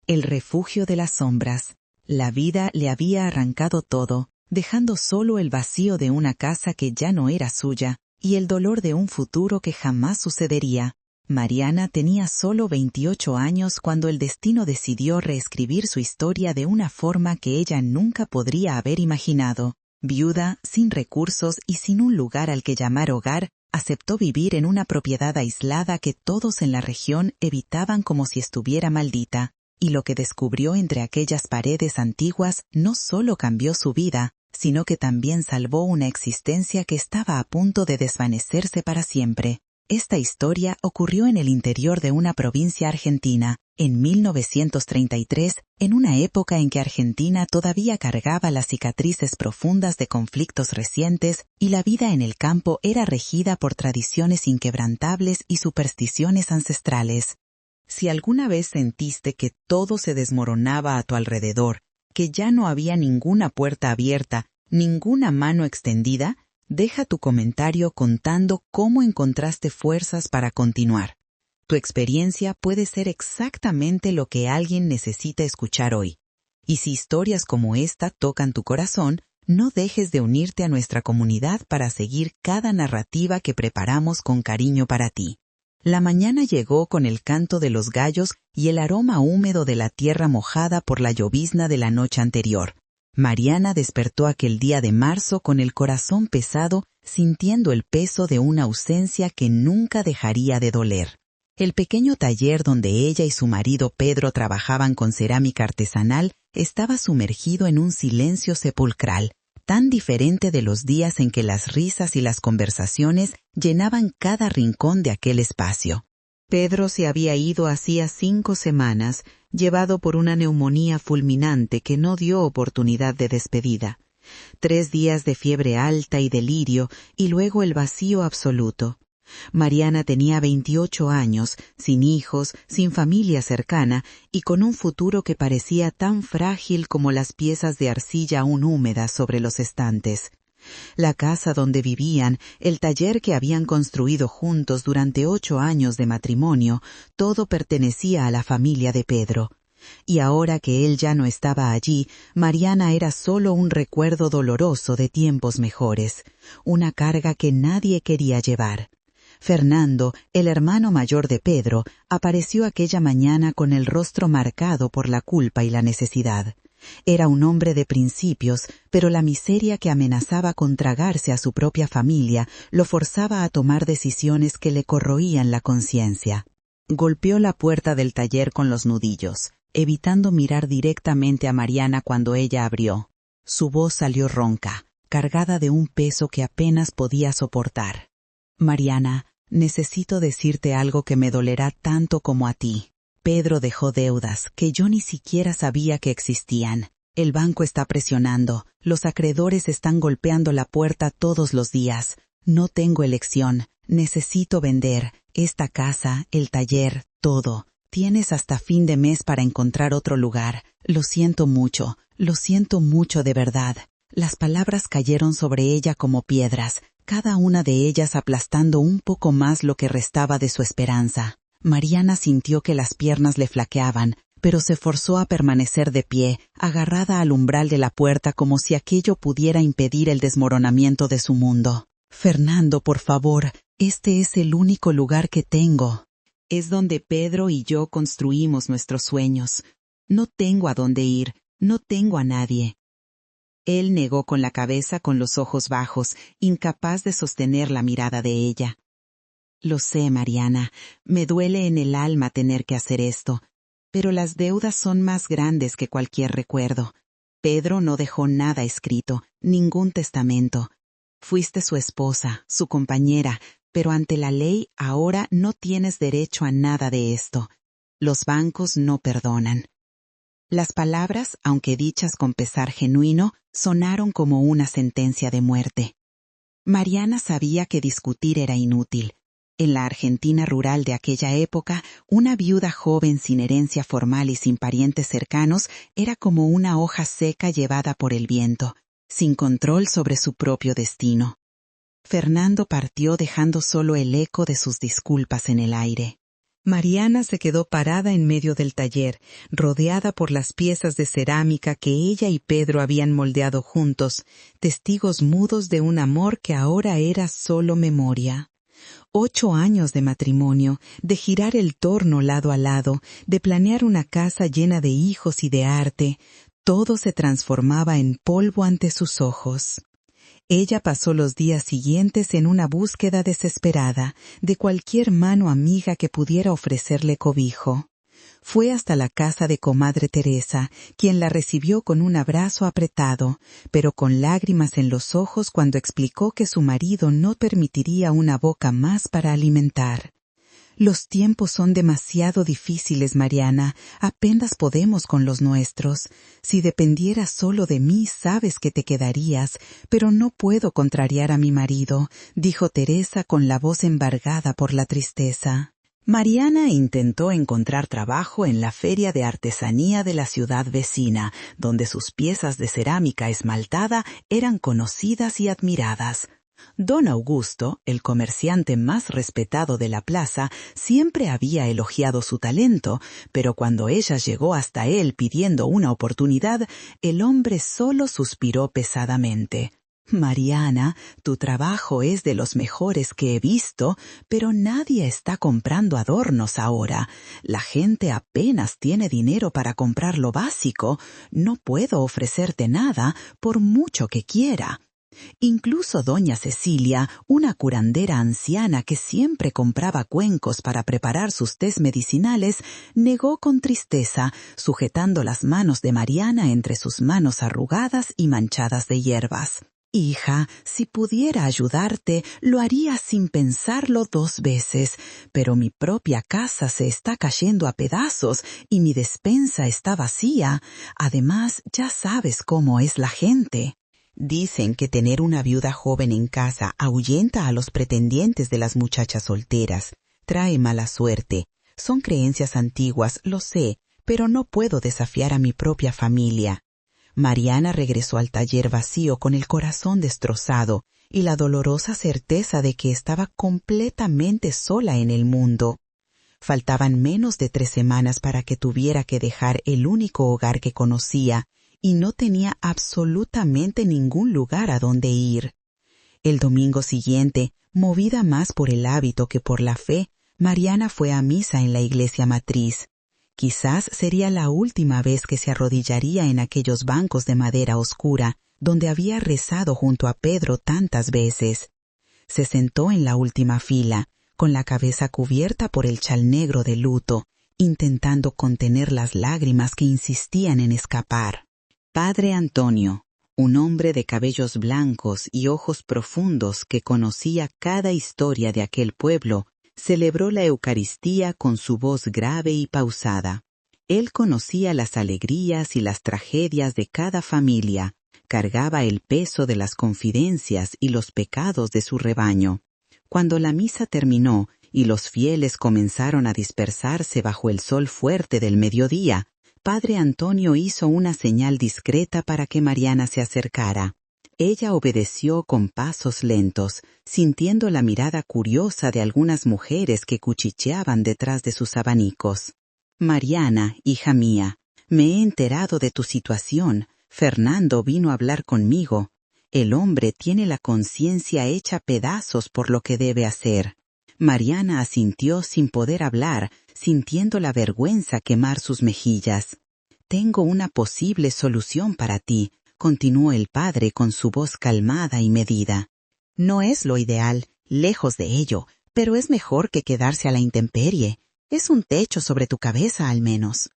El refugio de las sombras. La vida le había arrancado todo, dejando solo el vacío de una casa que ya no era suya, y el dolor de un futuro que jamás sucedería. Mariana tenía solo 28 años cuando el destino decidió reescribir su historia de una forma que ella nunca podría haber imaginado. Viuda, sin recursos y sin un lugar al que llamar hogar, aceptó vivir en una propiedad aislada que todos en la región evitaban como si estuviera maldita. Y lo que descubrió entre aquellas paredes antiguas no solo cambió su vida, sino que también salvó una existencia que estaba a punto de desvanecerse para siempre. Esta historia ocurrió en el interior de una provincia argentina, en 1933, en una época en que Argentina todavía cargaba las cicatrices profundas de conflictos recientes y la vida en el campo era regida por tradiciones inquebrantables y supersticiones ancestrales. Si alguna vez sentiste que todo se desmoronaba a tu alrededor, que ya no había ninguna puerta abierta, ninguna mano extendida, deja tu comentario contando cómo encontraste fuerzas para continuar. Tu experiencia puede ser exactamente lo que alguien necesita escuchar hoy. Y si historias como esta tocan tu corazón, no dejes de unirte a nuestra comunidad para seguir cada narrativa que preparamos con cariño para ti. La mañana llegó con el canto de los gallos y el aroma húmedo de la tierra mojada por la llovizna de la noche anterior. Mariana despertó aquel día de marzo con el corazón pesado, sintiendo el peso de una ausencia que nunca dejaría de doler. El pequeño taller donde ella y su marido Pedro trabajaban con cerámica artesanal estaba sumergido en un silencio sepulcral, tan diferente de los días en que las risas y las conversaciones llenaban cada rincón de aquel espacio. Pedro se había ido hacía 5 semanas, llevado por una neumonía fulminante que no dio oportunidad de despedida. 3 días de fiebre alta y delirio, y luego el vacío absoluto. Mariana tenía 28 años, sin hijos, sin familia cercana, y con un futuro que parecía tan frágil como las piezas de arcilla aún húmedas sobre los estantes. La casa donde vivían, el taller que habían construido juntos durante 8 años de matrimonio, todo pertenecía a la familia de Pedro. Y ahora que él ya no estaba allí, Mariana era solo un recuerdo doloroso de tiempos mejores, una carga que nadie quería llevar. Fernando, el hermano mayor de Pedro, apareció aquella mañana con el rostro marcado por la culpa y la necesidad. Era un hombre de principios, pero la miseria que amenazaba con tragarse a su propia familia lo forzaba a tomar decisiones que le corroían la conciencia. Golpeó la puerta del taller con los nudillos, evitando mirar directamente a Mariana cuando ella abrió. Su voz salió ronca, cargada de un peso que apenas podía soportar. «Mariana, necesito decirte algo que me dolerá tanto como a ti. Pedro dejó deudas que yo ni siquiera sabía que existían. El banco está presionando, los acreedores están golpeando la puerta todos los días. No tengo elección, necesito vender, esta casa, el taller, todo. Tienes hasta fin de mes para encontrar otro lugar. Lo siento mucho de verdad». Las palabras cayeron sobre ella como piedras, cada una de ellas aplastando un poco más lo que restaba de su esperanza. Mariana sintió que las piernas le flaqueaban, pero se forzó a permanecer de pie, agarrada al umbral de la puerta como si aquello pudiera impedir el desmoronamiento de su mundo. «Fernando, por favor, este es el único lugar que tengo. Es donde Pedro y yo construimos nuestros sueños. No tengo a dónde ir, no tengo a nadie». Él negó con la cabeza con los ojos bajos, incapaz de sostener la mirada de ella. «Lo sé, Mariana, me duele en el alma tener que hacer esto, pero las deudas son más grandes que cualquier recuerdo. Pedro no dejó nada escrito, ningún testamento. Fuiste su esposa, su compañera, pero ante la ley ahora no tienes derecho a nada de esto. Los bancos no perdonan». Las palabras, aunque dichas con pesar genuino, sonaron como una sentencia de muerte. Mariana sabía que discutir era inútil. En la Argentina rural de aquella época, una viuda joven sin herencia formal y sin parientes cercanos era como una hoja seca llevada por el viento, sin control sobre su propio destino. Fernando partió dejando solo el eco de sus disculpas en el aire. Mariana se quedó parada en medio del taller, rodeada por las piezas de cerámica que ella y Pedro habían moldeado juntos, testigos mudos de un amor que ahora era solo memoria. 8 años de matrimonio, de girar el torno lado a lado, de planear una casa llena de hijos y de arte, todo se transformaba en polvo ante sus ojos. Ella pasó los días siguientes en una búsqueda desesperada de cualquier mano amiga que pudiera ofrecerle cobijo. Fue hasta la casa de comadre Teresa, quien la recibió con un abrazo apretado, pero con lágrimas en los ojos cuando explicó que su marido no permitiría una boca más para alimentar. Los tiempos son demasiado difíciles, Mariana. Apenas podemos con los nuestros. Si dependiera solo de mí, sabes que te quedarías, pero no puedo contrariar a mi marido, dijo Teresa con la voz embargada por la tristeza. Mariana intentó encontrar trabajo en la feria de artesanía de la ciudad vecina, donde sus piezas de cerámica esmaltada eran conocidas y admiradas. Don Augusto, el comerciante más respetado de la plaza, siempre había elogiado su talento, pero cuando ella llegó hasta él pidiendo una oportunidad, el hombre solo suspiró pesadamente. «Mariana, tu trabajo es de los mejores que he visto, pero nadie está comprando adornos ahora. La gente apenas tiene dinero para comprar lo básico. No puedo ofrecerte nada por mucho que quiera». Incluso doña Cecilia, una curandera anciana que siempre compraba cuencos para preparar sus tés medicinales, negó con tristeza, sujetando las manos de Mariana entre sus manos arrugadas y manchadas de hierbas. «Hija, si pudiera ayudarte, lo haría sin pensarlo 2 veces, pero mi propia casa se está cayendo a pedazos y mi despensa está vacía. Además, ya sabes cómo es la gente». Dicen que tener una viuda joven en casa ahuyenta a los pretendientes de las muchachas solteras, trae mala suerte. Son creencias antiguas, lo sé, pero no puedo desafiar a mi propia familia. Mariana regresó al taller vacío con el corazón destrozado y la dolorosa certeza de que estaba completamente sola en el mundo. Faltaban menos de 3 semanas para que tuviera que dejar el único hogar que conocía, y no tenía absolutamente ningún lugar a donde ir. El domingo siguiente, movida más por el hábito que por la fe, Mariana fue a misa en la iglesia matriz. Quizás sería la última vez que se arrodillaría en aquellos bancos de madera oscura, donde había rezado junto a Pedro tantas veces. Se sentó en la última fila, con la cabeza cubierta por el chal negro de luto, intentando contener las lágrimas que insistían en escapar. Padre Antonio, un hombre de cabellos blancos y ojos profundos que conocía cada historia de aquel pueblo, celebró la Eucaristía con su voz grave y pausada. Él conocía las alegrías y las tragedias de cada familia, cargaba el peso de las confidencias y los pecados de su rebaño. Cuando la misa terminó y los fieles comenzaron a dispersarse bajo el sol fuerte del mediodía, Padre Antonio hizo una señal discreta para que Mariana se acercara. Ella obedeció con pasos lentos, sintiendo la mirada curiosa de algunas mujeres que cuchicheaban detrás de sus abanicos. «Mariana, hija mía, me he enterado de tu situación. Fernando vino a hablar conmigo. El hombre tiene la conciencia hecha pedazos por lo que debe hacer». Mariana asintió sin poder hablar, sintiendo la vergüenza quemar sus mejillas. «Tengo una posible solución para ti», continuó el padre con su voz calmada y medida. «No es lo ideal, lejos de ello, pero es mejor que quedarse a la intemperie. Es un techo sobre tu cabeza al menos».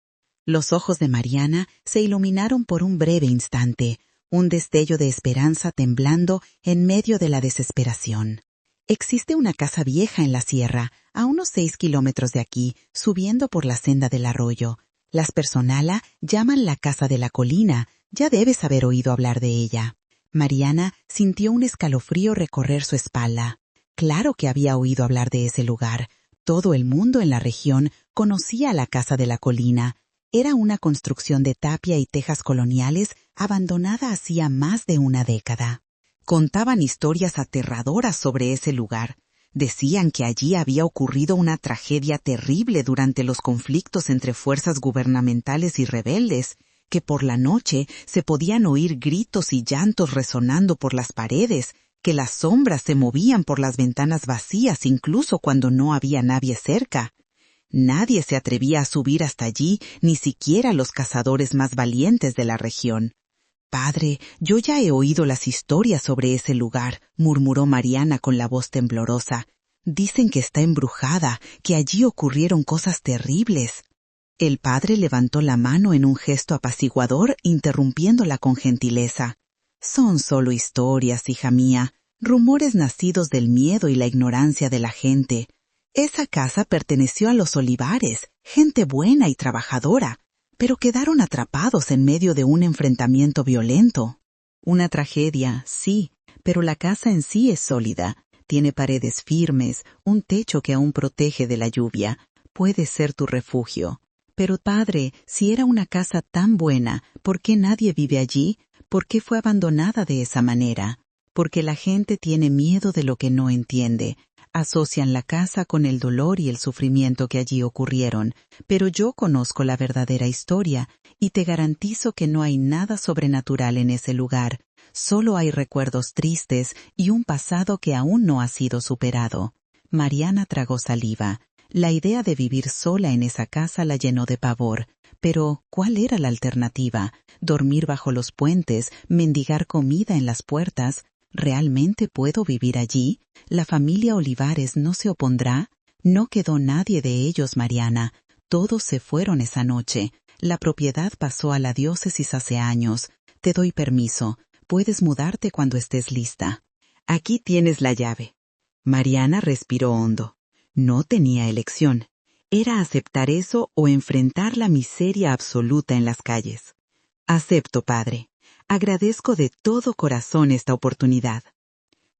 Los ojos de Mariana se iluminaron por un breve instante, un destello de esperanza temblando en medio de la desesperación. «Existe una casa vieja en la sierra, a unos 6 kilómetros de aquí, subiendo por la senda del arroyo. Las personala llaman la Casa de la Colina. Ya debes haber oído hablar de ella». Mariana sintió un escalofrío recorrer su espalda. Claro que había oído hablar de ese lugar. Todo el mundo en la región conocía la Casa de la Colina. Era una construcción de tapia y tejas coloniales abandonada hacía más de una década. Contaban historias aterradoras sobre ese lugar. Decían que allí había ocurrido una tragedia terrible durante los conflictos entre fuerzas gubernamentales y rebeldes, que por la noche se podían oír gritos y llantos resonando por las paredes, que las sombras se movían por las ventanas vacías incluso cuando no había nadie cerca. Nadie se atrevía a subir hasta allí, ni siquiera los cazadores más valientes de la región. «Padre, yo ya he oído las historias sobre ese lugar», murmuró Mariana con la voz temblorosa. «Dicen que está embrujada, que allí ocurrieron cosas terribles». El padre levantó la mano en un gesto apaciguador, interrumpiéndola con gentileza. «Son solo historias, hija mía, rumores nacidos del miedo y la ignorancia de la gente. Esa casa perteneció a los Olivares, gente buena y trabajadora, pero quedaron atrapados en medio de un enfrentamiento violento. Una tragedia, sí, pero la casa en sí es sólida. Tiene paredes firmes, un techo que aún protege de la lluvia. Puede ser tu refugio. Pero padre, si era una casa tan buena, ¿por qué nadie vive allí? ¿Por qué fue abandonada de esa manera? Porque la gente tiene miedo de lo que no entiende. Asocian la casa con el dolor y el sufrimiento que allí ocurrieron, pero yo conozco la verdadera historia y te garantizo que no hay nada sobrenatural en ese lugar. Solo hay recuerdos tristes y un pasado que aún no ha sido superado. Mariana tragó saliva. La idea de vivir sola en esa casa la llenó de pavor. Pero, ¿cuál era la alternativa? ¿Dormir bajo los puentes? ¿Mendigar comida en las puertas? ¿Realmente puedo vivir allí? ¿La familia Olivares no se opondrá? No quedó nadie de ellos, Mariana. Todos se fueron esa noche. La propiedad pasó a la diócesis hace años. Te doy permiso. Puedes mudarte cuando estés lista. Aquí tienes la llave». Mariana respiró hondo. No tenía elección. Era aceptar eso o enfrentar la miseria absoluta en las calles. «Acepto, padre. Agradezco de todo corazón esta oportunidad».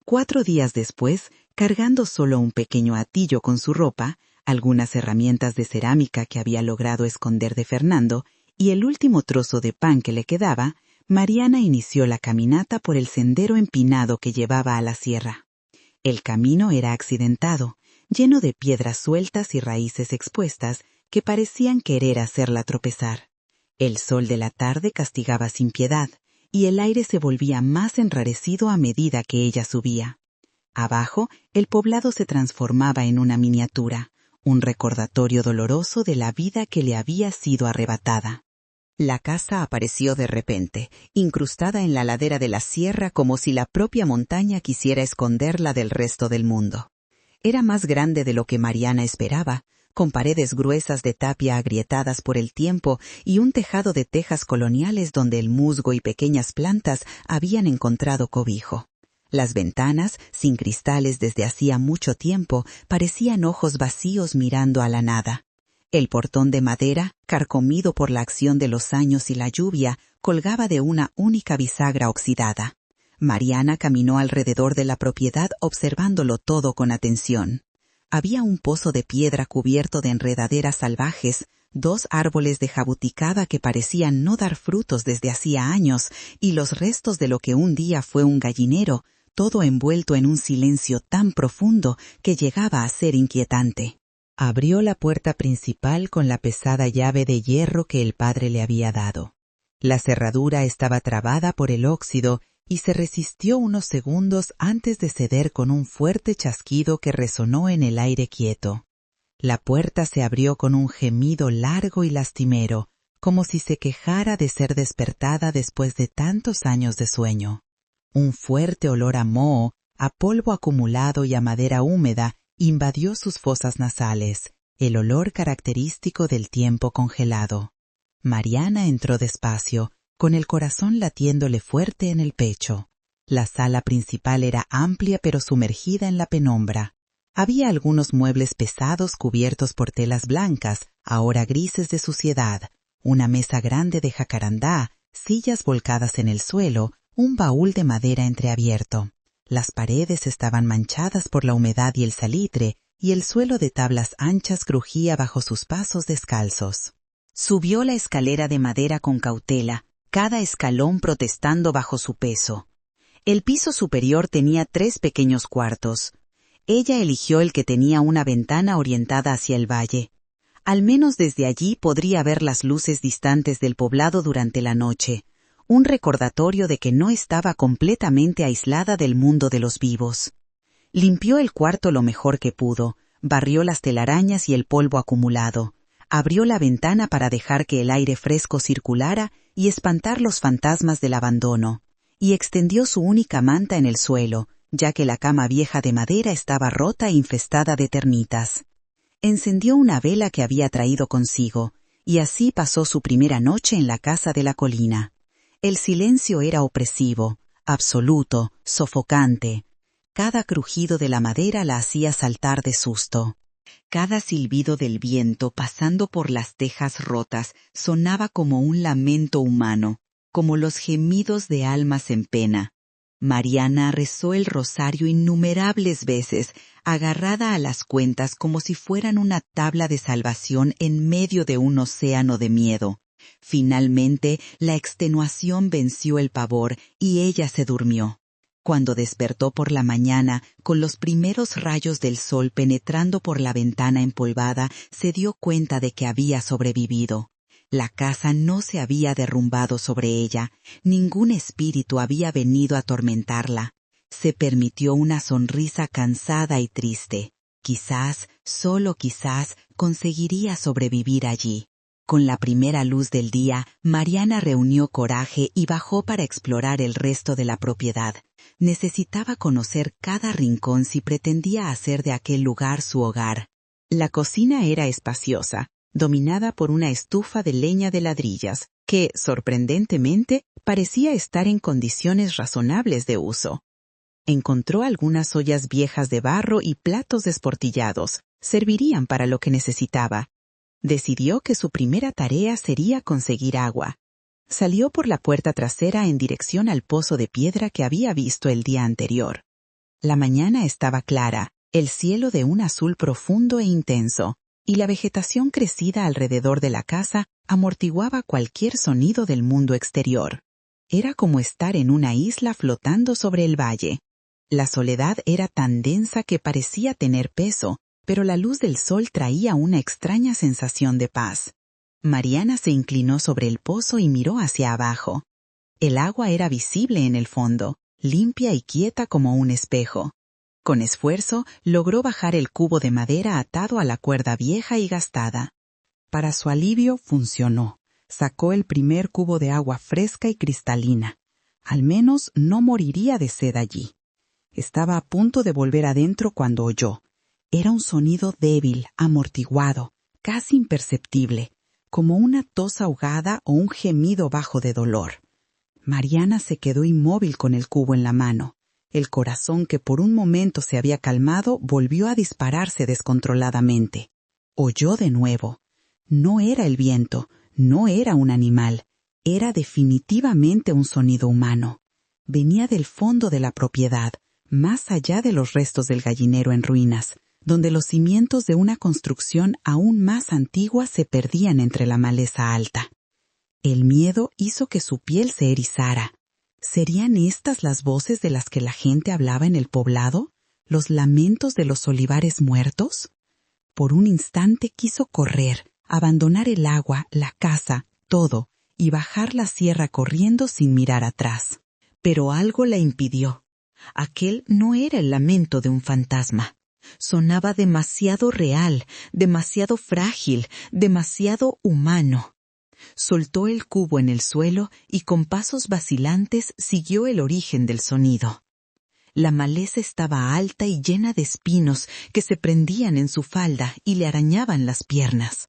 4 días después, cargando solo un pequeño atillo con su ropa, algunas herramientas de cerámica que había logrado esconder de Fernando y el último trozo de pan que le quedaba, Mariana inició la caminata por el sendero empinado que llevaba a la sierra. El camino era accidentado, lleno de piedras sueltas y raíces expuestas que parecían querer hacerla tropezar. El sol de la tarde castigaba sin piedad, y el aire se volvía más enrarecido a medida que ella subía. Abajo, el poblado se transformaba en una miniatura, un recordatorio doloroso de la vida que le había sido arrebatada. La casa apareció de repente, incrustada en la ladera de la sierra como si la propia montaña quisiera esconderla del resto del mundo. Era más grande de lo que Mariana esperaba, con paredes gruesas de tapia agrietadas por el tiempo y un tejado de tejas coloniales donde el musgo y pequeñas plantas habían encontrado cobijo. Las ventanas, sin cristales desde hacía mucho tiempo, parecían ojos vacíos mirando a la nada. El portón de madera, carcomido por la acción de los años y la lluvia, colgaba de una única bisagra oxidada. Mariana caminó alrededor de la propiedad observándolo todo con atención. Había un pozo de piedra cubierto de enredaderas salvajes, 2 árboles de jabuticaba que parecían no dar frutos desde hacía años y los restos de lo que un día fue un gallinero, todo envuelto en un silencio tan profundo que llegaba a ser inquietante. Abrió la puerta principal con la pesada llave de hierro que el padre le había dado. La cerradura estaba trabada por el óxido y se resistió unos segundos antes de ceder con un fuerte chasquido que resonó en el aire quieto. La puerta se abrió con un gemido largo y lastimero, como si se quejara de ser despertada después de tantos años de sueño. Un fuerte olor a moho, a polvo acumulado y a madera húmeda invadió sus fosas nasales, el olor característico del tiempo congelado. Mariana entró despacio, con el corazón latiéndole fuerte en el pecho. La sala principal era amplia pero sumergida en la penumbra. Había algunos muebles pesados cubiertos por telas blancas, ahora grises de suciedad, una mesa grande de jacarandá, sillas volcadas en el suelo, un baúl de madera entreabierto. Las paredes estaban manchadas por la humedad y el salitre, y el suelo de tablas anchas crujía bajo sus pasos descalzos. Subió la escalera de madera con cautela, cada escalón protestando bajo su peso. El piso superior tenía 3 pequeños cuartos. Ella eligió el que tenía una ventana orientada hacia el valle. Al menos desde allí podría ver las luces distantes del poblado durante la noche, un recordatorio de que no estaba completamente aislada del mundo de los vivos. Limpió el cuarto lo mejor que pudo, barrió las telarañas y el polvo acumulado, abrió la ventana para dejar que el aire fresco circulara y espantar los fantasmas del abandono, y extendió su única manta en el suelo, ya que la cama vieja de madera estaba rota e infestada de termitas. Encendió una vela que había traído consigo, y así pasó su primera noche en la casa de la colina. El silencio era opresivo, absoluto, sofocante. Cada crujido de la madera la hacía saltar de susto. Cada silbido del viento pasando por las tejas rotas sonaba como un lamento humano, como los gemidos de almas en pena. Mariana rezó el rosario innumerables veces, agarrada a las cuentas como si fueran una tabla de salvación en medio de un océano de miedo. Finalmente, la extenuación venció el pavor y ella se durmió. Cuando despertó por la mañana, con los primeros rayos del sol penetrando por la ventana empolvada, se dio cuenta de que había sobrevivido. La casa no se había derrumbado sobre ella, ningún espíritu había venido a atormentarla. Se permitió una sonrisa cansada y triste. Quizás, solo quizás, conseguiría sobrevivir allí. Con la primera luz del día, Mariana reunió coraje y bajó para explorar el resto de la propiedad. Necesitaba conocer cada rincón si pretendía hacer de aquel lugar su hogar. La cocina era espaciosa, dominada por una estufa de leña de ladrillas, que, sorprendentemente, parecía estar en condiciones razonables de uso. Encontró algunas ollas viejas de barro y platos desportillados. Servirían para lo que necesitaba. Decidió que su primera tarea sería conseguir agua. Salió por la puerta trasera en dirección al pozo de piedra que había visto el día anterior. La mañana estaba clara, el cielo de un azul profundo e intenso, y la vegetación crecida alrededor de la casa amortiguaba cualquier sonido del mundo exterior. Era como estar en una isla flotando sobre el valle. La soledad era tan densa que parecía tener peso, pero la luz del sol traía una extraña sensación de paz. Mariana se inclinó sobre el pozo y miró hacia abajo. El agua era visible en el fondo, limpia y quieta como un espejo. Con esfuerzo, logró bajar el cubo de madera atado a la cuerda vieja y gastada. Para su alivio, funcionó. Sacó el primer cubo de agua fresca y cristalina. Al menos no moriría de sed allí. Estaba a punto de volver adentro cuando oyó. Era un sonido débil, amortiguado, casi imperceptible, como una tos ahogada o un gemido bajo de dolor. Mariana se quedó inmóvil con el cubo en la mano. El corazón que por un momento se había calmado volvió a dispararse descontroladamente. Oyó de nuevo. No era el viento, no era un animal, era definitivamente un sonido humano. Venía del fondo de la propiedad, más allá de los restos del gallinero en ruinas, donde los cimientos de una construcción aún más antigua se perdían entre la maleza alta. El miedo hizo que su piel se erizara. ¿Serían estas las voces de las que la gente hablaba en el poblado? ¿Los lamentos de los olivares muertos? Por un instante quiso correr, abandonar el agua, la casa, todo, y bajar la sierra corriendo sin mirar atrás. Pero algo la impidió. Aquel no era el lamento de un fantasma. Sonaba demasiado real, demasiado frágil, demasiado humano. Soltó el cubo en el suelo y con pasos vacilantes siguió el origen del sonido. La maleza estaba alta y llena de espinos que se prendían en su falda y le arañaban las piernas.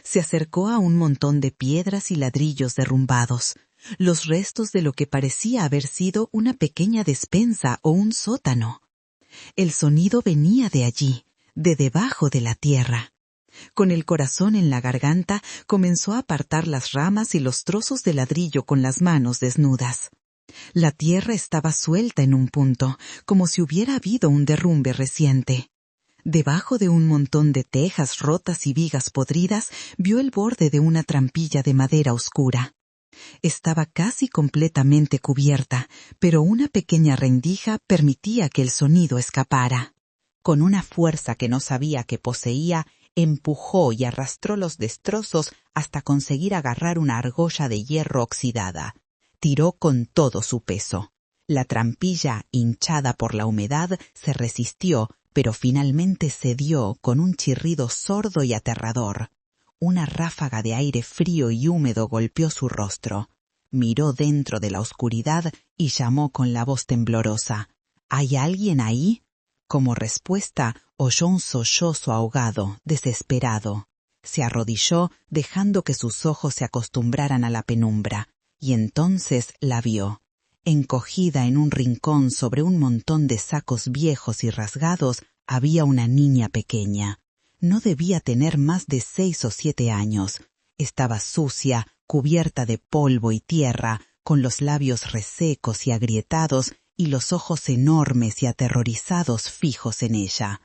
Se acercó a un montón de piedras y ladrillos derrumbados, los restos de lo que parecía haber sido una pequeña despensa o un sótano. El sonido venía de allí, de debajo de la tierra. Con el corazón en la garganta, comenzó a apartar las ramas y los trozos de ladrillo con las manos desnudas. La tierra estaba suelta en un punto, como si hubiera habido un derrumbe reciente. Debajo de un montón de tejas rotas y vigas podridas, vio el borde de una trampilla de madera oscura. Estaba casi completamente cubierta, pero una pequeña rendija permitía que el sonido escapara. Con una fuerza que no sabía que poseía, empujó y arrastró los destrozos hasta conseguir agarrar una argolla de hierro oxidada. Tiró con todo su peso. La trampilla, hinchada por la humedad, se resistió, pero finalmente cedió con un chirrido sordo y aterrador. Una ráfaga de aire frío y húmedo golpeó su rostro. Miró dentro de la oscuridad y llamó con la voz temblorosa: ¿Hay alguien ahí? Como respuesta, oyó un sollozo ahogado, desesperado. Se arrodilló, dejando que sus ojos se acostumbraran a la penumbra, y entonces la vio. Encogida en un rincón sobre un montón de sacos viejos y rasgados, había una niña pequeña. No debía tener más de 6 o 7 años. Estaba sucia, cubierta de polvo y tierra, con los labios resecos y agrietados, y los ojos enormes y aterrorizados fijos en ella.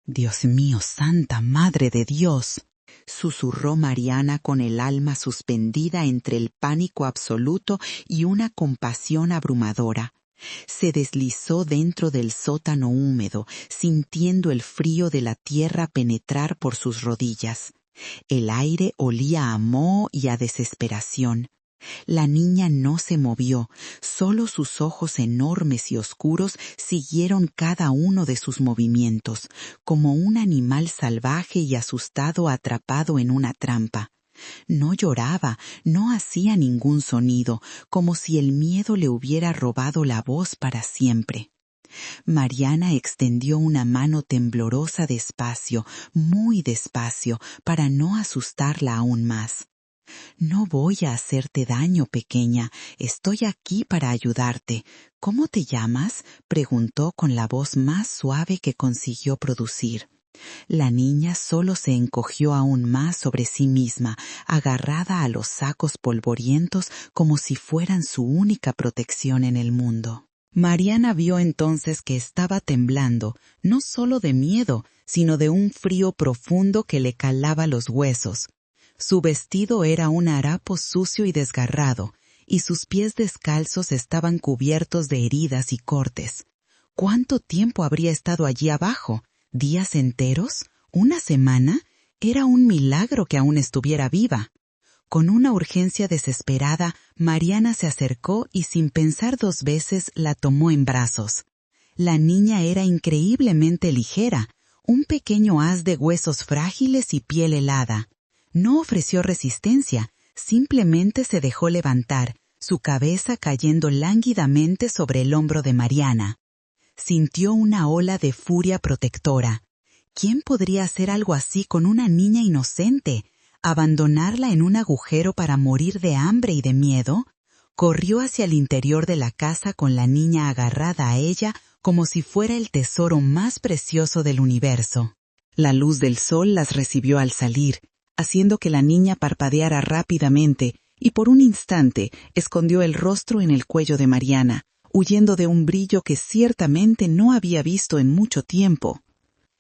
«Dios mío, Santa Madre de Dios», susurró Mariana con el alma suspendida entre el pánico absoluto y una compasión abrumadora. Se deslizó dentro del sótano húmedo, sintiendo el frío de la tierra penetrar por sus rodillas. El aire olía a moho y a desesperación. La niña no se movió, solo sus ojos enormes y oscuros siguieron cada uno de sus movimientos, como un animal salvaje y asustado atrapado en una trampa. No lloraba, no hacía ningún sonido, como si el miedo le hubiera robado la voz para siempre. Mariana extendió una mano temblorosa despacio, muy despacio, para no asustarla aún más. «No voy a hacerte daño, pequeña. Estoy aquí para ayudarte. ¿Cómo te llamas?», preguntó con la voz más suave que consiguió producir. La niña solo se encogió aún más sobre sí misma, agarrada a los sacos polvorientos como si fueran su única protección en el mundo. Mariana vio entonces que estaba temblando, no solo de miedo, sino de un frío profundo que le calaba los huesos. Su vestido era un harapo sucio y desgarrado, y sus pies descalzos estaban cubiertos de heridas y cortes. ¿Cuánto tiempo habría estado allí abajo? ¿Días enteros? ¿Una semana? Era un milagro que aún estuviera viva. Con una urgencia desesperada, Mariana se acercó y sin pensar 2 veces la tomó en brazos. La niña era increíblemente ligera, un pequeño haz de huesos frágiles y piel helada. No ofreció resistencia, simplemente se dejó levantar, su cabeza cayendo lánguidamente sobre el hombro de Mariana. Sintió una ola de furia protectora. ¿Quién podría hacer algo así con una niña inocente? ¿Abandonarla en un agujero para morir de hambre y de miedo? Corrió hacia el interior de la casa con la niña agarrada a ella como si fuera el tesoro más precioso del universo. La luz del sol las recibió al salir, haciendo que la niña parpadeara rápidamente y por un instante escondió el rostro en el cuello de Mariana, huyendo de un brillo que ciertamente no había visto en mucho tiempo.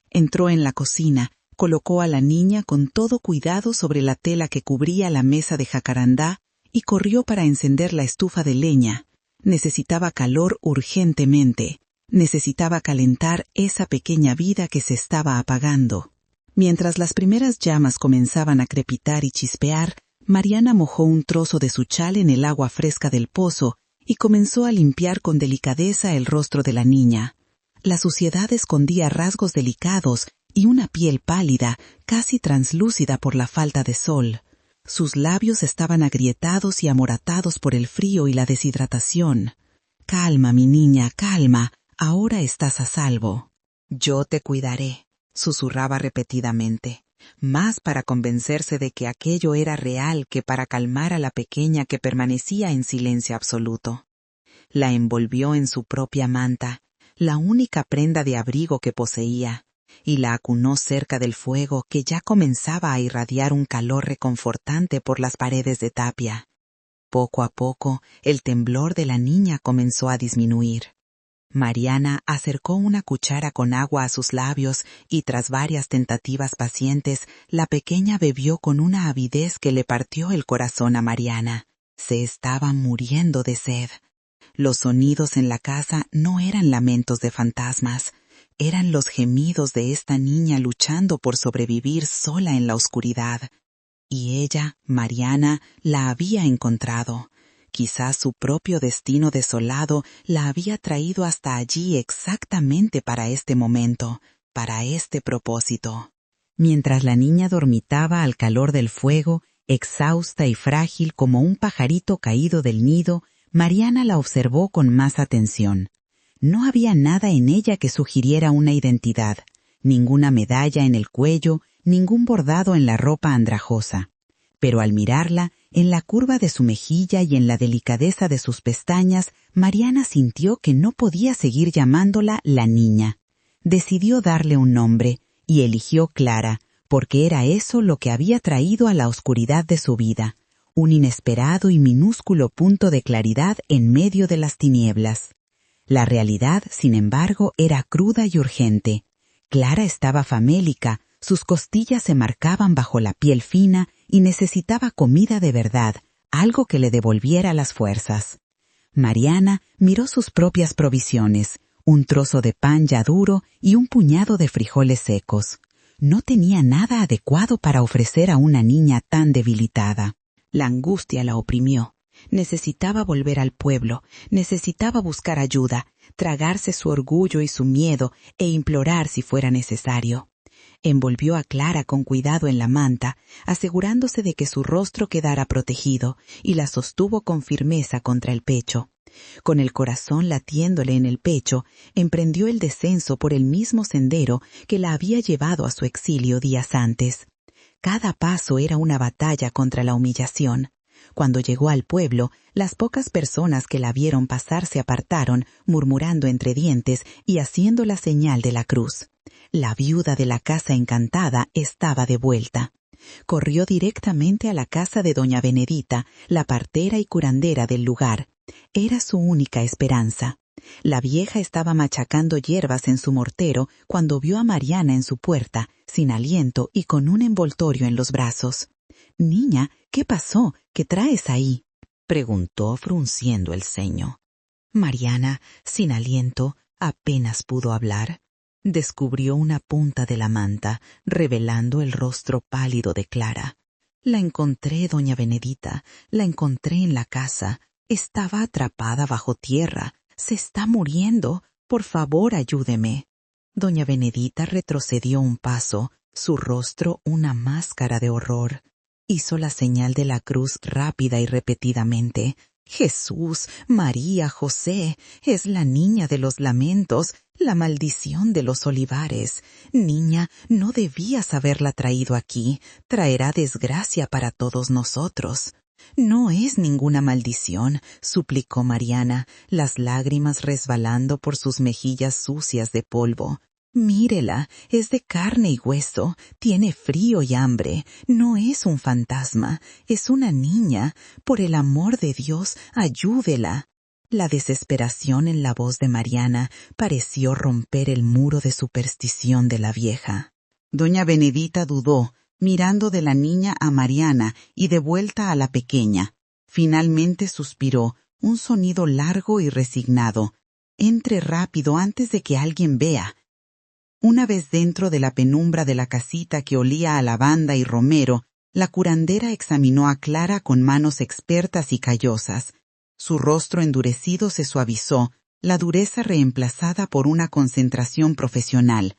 Entró en la cocina, colocó a la niña con todo cuidado sobre la tela que cubría la mesa de jacarandá y corrió para encender la estufa de leña. Necesitaba calor urgentemente. Necesitaba calentar esa pequeña vida que se estaba apagando. Mientras las primeras llamas comenzaban a crepitar y chispear, Mariana mojó un trozo de su chal en el agua fresca del pozo y comenzó a limpiar con delicadeza el rostro de la niña. La suciedad escondía rasgos delicados y una piel pálida, casi translúcida por la falta de sol. Sus labios estaban agrietados y amoratados por el frío y la deshidratación. «Calma, mi niña, calma. Ahora estás a salvo». «Yo te cuidaré», susurraba repetidamente, más para convencerse de que aquello era real que para calmar a la pequeña que permanecía en silencio absoluto. La envolvió en su propia manta, la única prenda de abrigo que poseía, y la acunó cerca del fuego que ya comenzaba a irradiar un calor reconfortante por las paredes de tapia. Poco a poco, el temblor de la niña comenzó a disminuir. Mariana acercó una cuchara con agua a sus labios y tras varias tentativas pacientes, la pequeña bebió con una avidez que le partió el corazón a Mariana. Se estaba muriendo de sed. Los sonidos en la casa no eran lamentos de fantasmas. Eran los gemidos de esta niña luchando por sobrevivir sola en la oscuridad. Y ella, Mariana, la había encontrado. Quizás su propio destino desolado la había traído hasta allí exactamente para este momento, para este propósito. Mientras la niña dormitaba al calor del fuego, exhausta y frágil como un pajarito caído del nido, Mariana la observó con más atención. No había nada en ella que sugiriera una identidad, ninguna medalla en el cuello, ningún bordado en la ropa andrajosa. Pero al mirarla, en la curva de su mejilla y en la delicadeza de sus pestañas, Mariana sintió que no podía seguir llamándola la niña. Decidió darle un nombre, y eligió Clara, porque era eso lo que había traído a la oscuridad de su vida, un inesperado y minúsculo punto de claridad en medio de las tinieblas. La realidad, sin embargo, era cruda y urgente. Clara estaba famélica, sus costillas se marcaban bajo la piel fina y necesitaba comida de verdad, algo que le devolviera las fuerzas. Mariana miró sus propias provisiones, un trozo de pan ya duro y un puñado de frijoles secos. No tenía nada adecuado para ofrecer a una niña tan debilitada. La angustia la oprimió. Necesitaba volver al pueblo, necesitaba buscar ayuda, tragarse su orgullo y su miedo e implorar si fuera necesario. Envolvió a Clara con cuidado en la manta, asegurándose de que su rostro quedara protegido, y la sostuvo con firmeza contra el pecho. Con el corazón latiéndole en el pecho, emprendió el descenso por el mismo sendero que la había llevado a su exilio días antes. Cada paso era una batalla contra la humillación. Cuando llegó al pueblo, las pocas personas que la vieron pasar se apartaron, murmurando entre dientes y haciendo la señal de la cruz. La viuda de la casa encantada estaba de vuelta. Corrió directamente a la casa de doña Benedita, la partera y curandera del lugar. Era su única esperanza. La vieja estaba machacando hierbas en su mortero cuando vio a Mariana en su puerta, sin aliento y con un envoltorio en los brazos. «Niña, ¿qué pasó? ¿Qué traes ahí?», preguntó frunciendo el ceño. Mariana, sin aliento, apenas pudo hablar. Descubrió una punta de la manta, revelando el rostro pálido de Clara. «La encontré, doña Benedita, la encontré en la casa. Estaba atrapada bajo tierra. Se está muriendo. Por favor, ayúdeme». Doña Benedita retrocedió un paso, su rostro una máscara de horror. Hizo la señal de la cruz rápida y repetidamente. «Jesús, María, José, es la niña de los lamentos, la maldición de los olivares. Niña, no debías haberla traído aquí, traerá desgracia para todos nosotros». «No es ninguna maldición», suplicó Mariana, las lágrimas resbalando por sus mejillas sucias de polvo. «Mírela, es de carne y hueso, tiene frío y hambre, no es un fantasma, es una niña. Por el amor de Dios, ayúdela». La desesperación en la voz de Mariana pareció romper el muro de superstición de la vieja. Doña Benedita dudó, mirando de la niña a Mariana y de vuelta a la pequeña. Finalmente suspiró, un sonido largo y resignado. «Entre rápido antes de que alguien vea». Una vez dentro de la penumbra de la casita que olía a lavanda y romero, la curandera examinó a Clara con manos expertas y callosas. Su rostro endurecido se suavizó, la dureza reemplazada por una concentración profesional.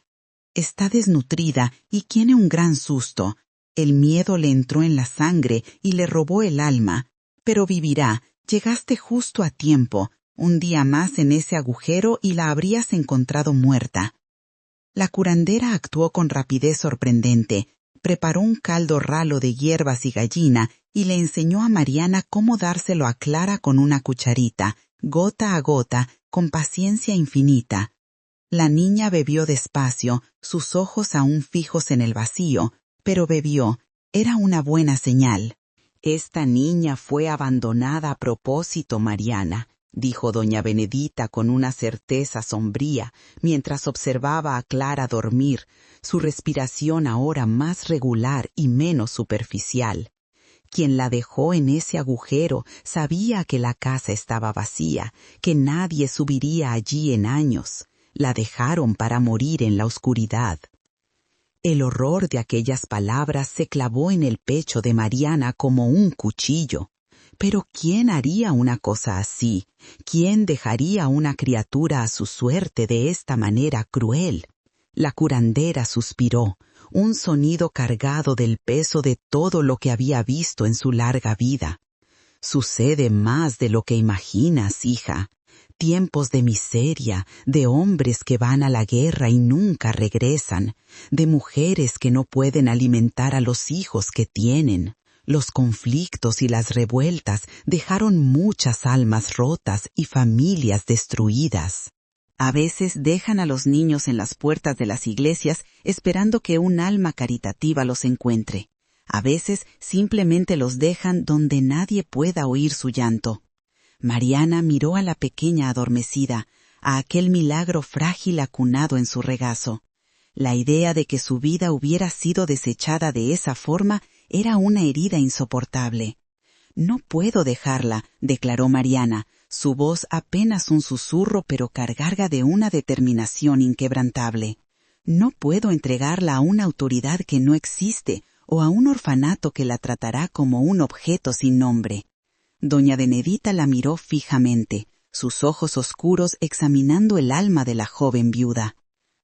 «Está desnutrida y tiene un gran susto. El miedo le entró en la sangre y le robó el alma. Pero vivirá, llegaste justo a tiempo. Un día más en ese agujero y la habrías encontrado muerta». La curandera actuó con rapidez sorprendente. Preparó un caldo ralo de hierbas y gallina y le enseñó a Mariana cómo dárselo a Clara con una cucharita, gota a gota, con paciencia infinita. La niña bebió despacio, sus ojos aún fijos en el vacío, pero bebió. Era una buena señal. «Esta niña fue abandonada a propósito, Mariana», dijo doña Benedita con una certeza sombría, mientras observaba a Clara dormir, su respiración ahora más regular y menos superficial. Quien la dejó en ese agujero sabía que la casa estaba vacía, que nadie subiría allí en años. la dejaron para morir en la oscuridad. El horror de aquellas palabras se clavó en el pecho de Mariana como un cuchillo. Pero ¿quién haría una cosa así? ¿Quién dejaría a una criatura a su suerte de esta manera cruel? La curandera suspiró, un sonido cargado del peso de todo lo que había visto en su larga vida. Sucede más de lo que imaginas, hija. Tiempos de miseria, de hombres que van a la guerra y nunca regresan, de mujeres que no pueden alimentar a los hijos que tienen. Los conflictos y las revueltas dejaron muchas almas rotas y familias destruidas. A veces dejan a los niños en las puertas de las iglesias esperando que un alma caritativa los encuentre. A veces simplemente los dejan donde nadie pueda oír su llanto. Mariana miró a la pequeña adormecida, a aquel milagro frágil acunado en su regazo. La idea de que su vida hubiera sido desechada de esa forma era una herida insoportable. «No puedo dejarla», declaró Mariana, su voz apenas un susurro pero cargada de una determinación inquebrantable. «No puedo entregarla a una autoridad que no existe o a un orfanato que la tratará como un objeto sin nombre». Doña Benedita la miró fijamente, sus ojos oscuros examinando el alma de la joven viuda.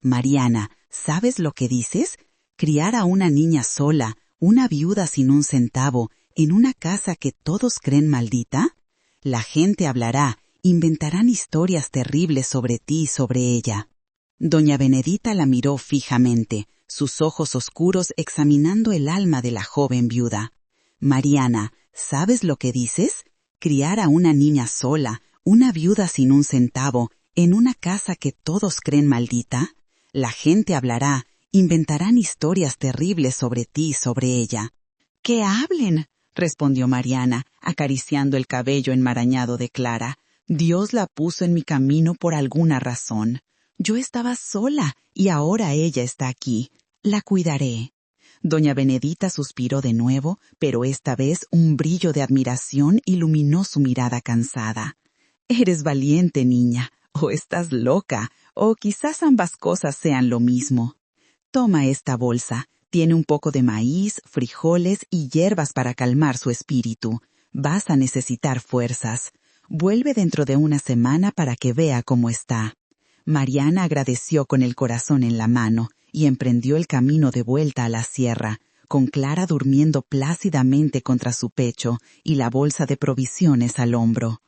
«Mariana, ¿sabes lo que dices? Criar a una niña sola, una viuda sin un centavo, en una casa que todos creen maldita? La gente hablará, inventarán historias terribles sobre ti y sobre ella». Doña Benedita la miró fijamente, sus ojos oscuros examinando el alma de la joven viuda. «Mariana, ¿sabes lo que dices? Criar a una niña sola, una viuda sin un centavo, en una casa que todos creen maldita? La gente hablará, inventarán historias terribles sobre ti y sobre ella». «¡Que hablen!», respondió Mariana, acariciando el cabello enmarañado de Clara. «Dios la puso en mi camino por alguna razón. Yo estaba sola y ahora ella está aquí. La cuidaré». Doña Benedita suspiró de nuevo, pero esta vez un brillo de admiración iluminó su mirada cansada. «Eres valiente, niña, o estás loca, o quizás ambas cosas sean lo mismo. Toma esta bolsa. Tiene un poco de maíz, frijoles y hierbas para calmar su espíritu. Vas a necesitar fuerzas. Vuelve dentro de una semana para que vea cómo está». Mariana agradeció con el corazón en la mano y emprendió el camino de vuelta a la sierra, con Clara durmiendo plácidamente contra su pecho y la bolsa de provisiones al hombro.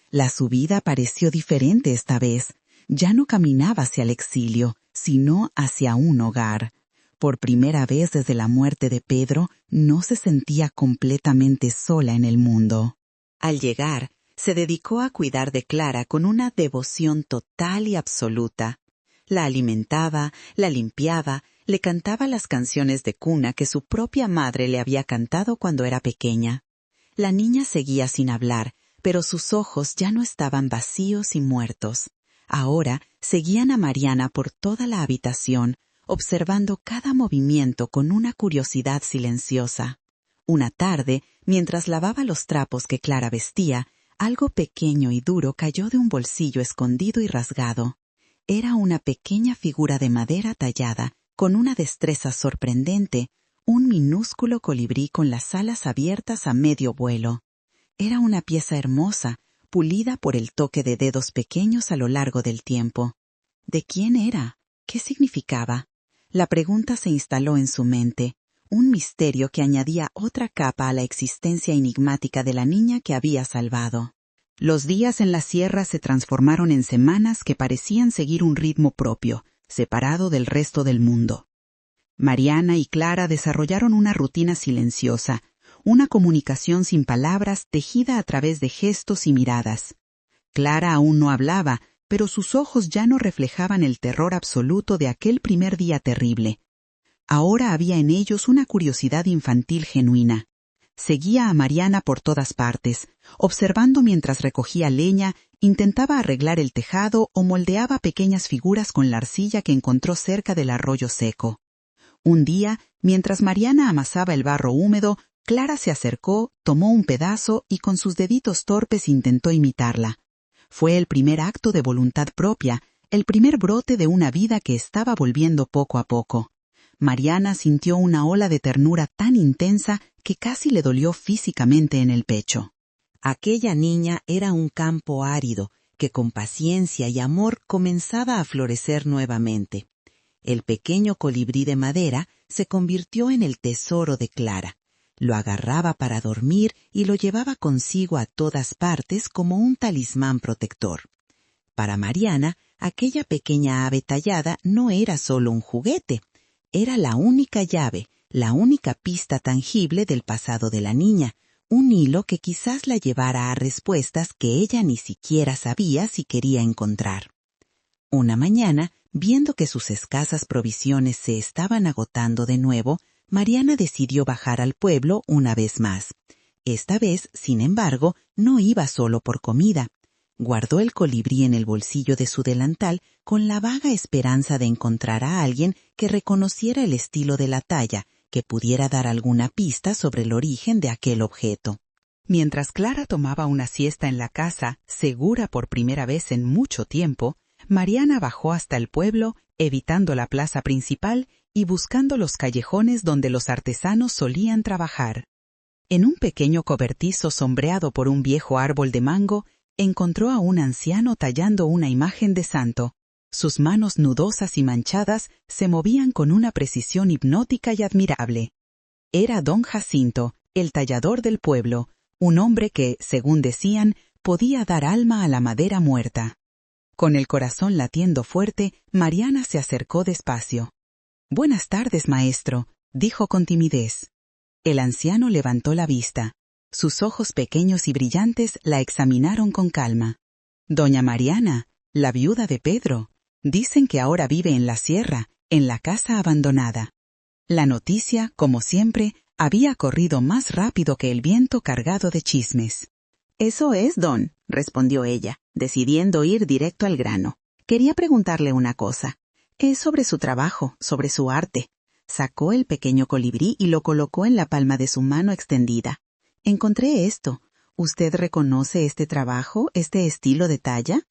La subida pareció diferente esta vez. Ya no caminaba hacia el exilio, sino hacia un hogar. Por primera vez desde la muerte de Pedro, no se sentía completamente sola en el mundo. Al llegar, se dedicó a cuidar de Clara con una devoción total y absoluta. La alimentaba, la limpiaba, le cantaba las canciones de cuna que su propia madre le había cantado cuando era pequeña. La niña seguía sin hablar, pero sus ojos ya no estaban vacíos y muertos. Ahora seguían a Mariana por toda la habitación, observando cada movimiento con una curiosidad silenciosa. Una tarde, mientras lavaba los trapos que Clara vestía, algo pequeño y duro cayó de un bolsillo escondido y rasgado. Era una pequeña figura de madera tallada, con una destreza sorprendente, un minúsculo colibrí con las alas abiertas a medio vuelo. Era una pieza hermosa, pulida por el toque de dedos pequeños a lo largo del tiempo. ¿De quién era? ¿Qué significaba? La pregunta se instaló en su mente, un misterio que añadía otra capa a la existencia enigmática de la niña que había salvado. Los días en la sierra se transformaron en semanas que parecían seguir un ritmo propio, separado del resto del mundo. Mariana y Clara desarrollaron una rutina silenciosa, una comunicación sin palabras tejida a través de gestos y miradas. Clara aún no hablaba, pero sus ojos ya no reflejaban el terror absoluto de aquel primer día terrible. Ahora había en ellos una curiosidad infantil genuina. Seguía a Mariana por todas partes, observando mientras recogía leña, intentaba arreglar el tejado o moldeaba pequeñas figuras con la arcilla que encontró cerca del arroyo seco. Un día, mientras Mariana amasaba el barro húmedo, Clara se acercó, tomó un pedazo y con sus deditos torpes intentó imitarla. Fue el primer acto de voluntad propia, el primer brote de una vida que estaba volviendo poco a poco. Mariana sintió una ola de ternura tan intensa que casi le dolió físicamente en el pecho. Aquella niña era un campo árido que con paciencia y amor comenzaba a florecer nuevamente. El pequeño colibrí de madera se convirtió en el tesoro de Clara. Lo agarraba para dormir y lo llevaba consigo a todas partes como un talismán protector. Para Mariana, aquella pequeña ave tallada no era solo un juguete. Era la única llave, la única pista tangible del pasado de la niña, un hilo que quizás la llevara a respuestas que ella ni siquiera sabía si quería encontrar. Una mañana, viendo que sus escasas provisiones se estaban agotando de nuevo, Mariana decidió bajar al pueblo una vez más. Esta vez, sin embargo, no iba solo por comida. Guardó el colibrí en el bolsillo de su delantal con la vaga esperanza de encontrar a alguien que reconociera el estilo de la talla, que pudiera dar alguna pista sobre el origen de aquel objeto. Mientras Clara tomaba una siesta en la casa, segura por primera vez en mucho tiempo, Mariana bajó hasta el pueblo, evitando la plaza principal y buscando los callejones donde los artesanos solían trabajar. En un pequeño cobertizo sombreado por un viejo árbol de mango, encontró a un anciano tallando una imagen de santo. Sus manos nudosas y manchadas se movían con una precisión hipnótica y admirable. Era don Jacinto, el tallador del pueblo, un hombre que, según decían, podía dar alma a la madera muerta. Con el corazón latiendo fuerte, Mariana se acercó despacio. «Buenas tardes, maestro», dijo con timidez. El anciano levantó la vista. Sus ojos pequeños y brillantes la examinaron con calma. «Doña Mariana, la viuda de Pedro. Dicen que ahora vive en la sierra, en la casa abandonada». La noticia, como siempre, había corrido más rápido que el viento cargado de chismes. «Eso es, don», respondió ella, decidiendo ir directo al grano. «Quería preguntarle una cosa. Es sobre su trabajo, sobre su arte». Sacó el pequeño colibrí y lo colocó en la palma de su mano extendida. «Encontré esto. ¿Usted reconoce este trabajo, este estilo de talla?»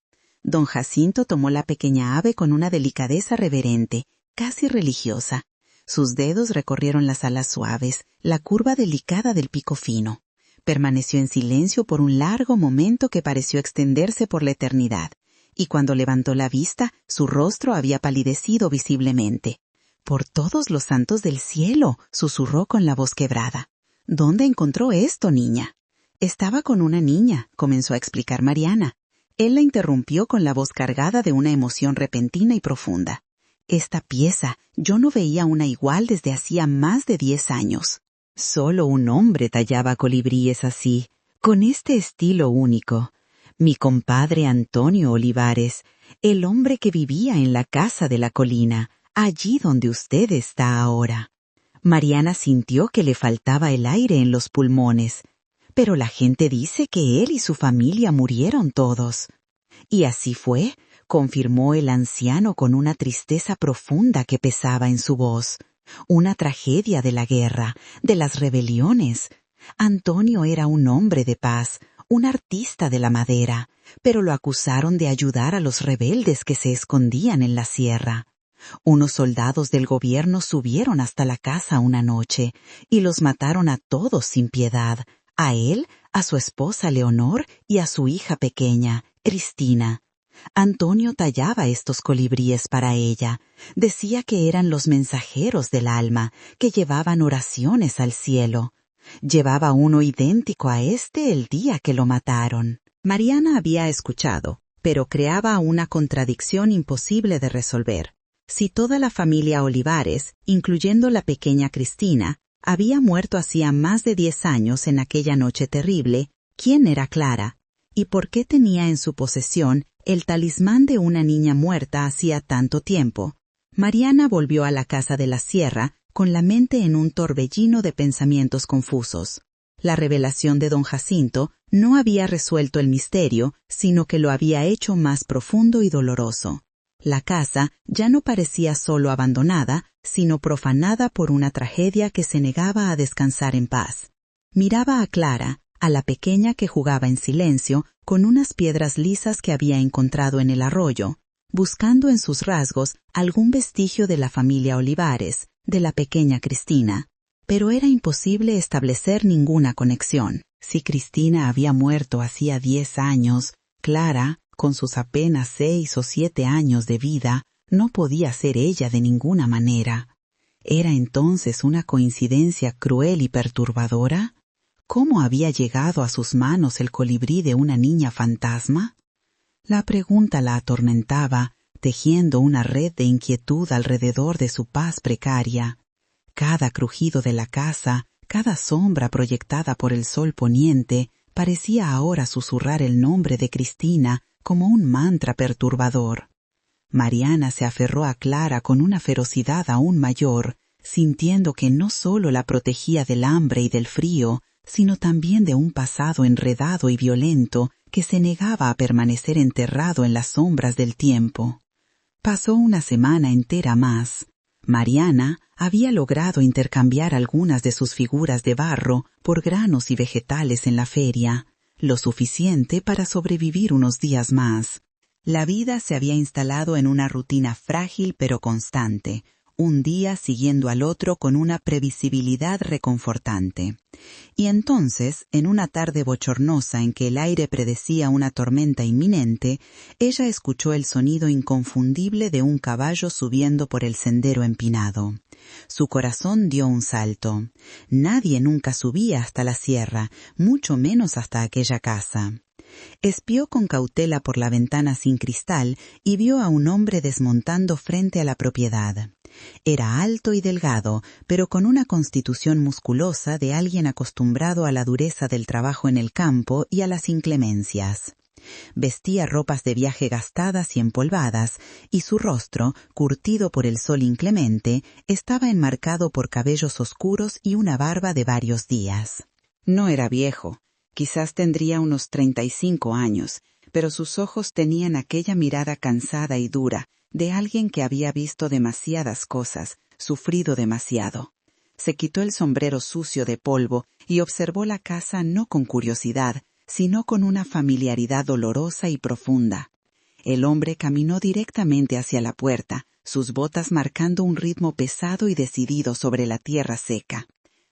Don Jacinto tomó la pequeña ave con una delicadeza reverente, casi religiosa. Sus dedos recorrieron las alas suaves, la curva delicada del pico fino. Permaneció en silencio por un largo momento que pareció extenderse por la eternidad, y cuando levantó la vista, su rostro había palidecido visiblemente. «Por todos los santos del cielo», susurró con la voz quebrada. «¿Dónde encontró esto, niña?» «Estaba con una niña», comenzó a explicar Mariana. Él la interrumpió con la voz cargada de una emoción repentina y profunda. «Esta pieza, yo no veía una igual desde hacía más de 10 años. Solo un hombre tallaba colibríes así, con este estilo único. Mi compadre Antonio Olivares, el hombre que vivía en la casa de la colina, allí donde usted está ahora». Mariana sintió que le faltaba el aire en los pulmones. «Pero la gente dice que él y su familia murieron todos». «Y así fue», confirmó el anciano con una tristeza profunda que pesaba en su voz. «Una tragedia de la guerra, de las rebeliones. Antonio era un hombre de paz, un artista de la madera, pero lo acusaron de ayudar a los rebeldes que se escondían en la sierra. Unos soldados del gobierno subieron hasta la casa una noche y los mataron a todos sin piedad, a él, a su esposa Leonor y a su hija pequeña, Cristina. Antonio tallaba estos colibríes para ella. Decía que eran los mensajeros del alma, que llevaban oraciones al cielo. Llevaba uno idéntico a este el día que lo mataron». Mariana había escuchado, pero creaba una contradicción imposible de resolver. Si toda la familia Olivares, incluyendo la pequeña Cristina, había muerto hacía más de 10 años en aquella noche terrible, ¿quién era Clara? ¿Y por qué tenía en su posesión el talismán de una niña muerta hacía tanto tiempo? Mariana volvió a la casa de la sierra con la mente en un torbellino de pensamientos confusos. La revelación de don Jacinto no había resuelto el misterio, sino que lo había hecho más profundo y doloroso. La casa ya no parecía solo abandonada, sino profanada por una tragedia que se negaba a descansar en paz. Miraba a Clara, a la pequeña que jugaba en silencio con unas piedras lisas que había encontrado en el arroyo. buscando en sus rasgos algún vestigio de la familia Olivares, de la pequeña Cristina. Pero era imposible establecer ninguna conexión. Si Cristina había muerto hacía 10 años, Clara, con sus apenas 6 o 7 años de vida, no podía ser ella de ninguna manera. ¿Era entonces una coincidencia cruel y perturbadora? ¿Cómo había llegado a sus manos el colibrí de una niña fantasma? La pregunta la atormentaba, tejiendo una red de inquietud alrededor de su paz precaria. Cada crujido de la casa, cada sombra proyectada por el sol poniente, parecía ahora susurrar el nombre de Cristina como un mantra perturbador. Mariana se aferró a Clara con una ferocidad aún mayor, sintiendo que no solo la protegía del hambre y del frío, sino también de un pasado enredado y violento que se negaba a permanecer enterrado en las sombras del tiempo. Pasó una semana entera más. Mariana había logrado intercambiar algunas de sus figuras de barro por granos y vegetales en la feria, lo suficiente para sobrevivir unos días más. La vida se había instalado en una rutina frágil pero constante, un día siguiendo al otro con una previsibilidad reconfortante. Y entonces, en una tarde bochornosa en que el aire predecía una tormenta inminente, ella escuchó el sonido inconfundible de un caballo subiendo por el sendero empinado. Su corazón dio un salto. Nadie nunca subía hasta la sierra, mucho menos hasta aquella casa. Espió con cautela por la ventana sin cristal y vio a un hombre desmontando frente a la propiedad. Era alto y delgado, pero con una constitución musculosa de alguien acostumbrado a la dureza del trabajo en el campo y a las inclemencias. Vestía ropas de viaje gastadas y empolvadas, y su rostro, curtido por el sol inclemente, estaba enmarcado por cabellos oscuros y una barba de varios días. No era viejo. Quizás tendría unos 35 años, pero sus ojos tenían aquella mirada cansada y dura, de alguien que había visto demasiadas cosas, sufrido demasiado. Se quitó el sombrero sucio de polvo y observó la casa no con curiosidad, sino con una familiaridad dolorosa y profunda. El hombre caminó directamente hacia la puerta, sus botas marcando un ritmo pesado y decidido sobre la tierra seca.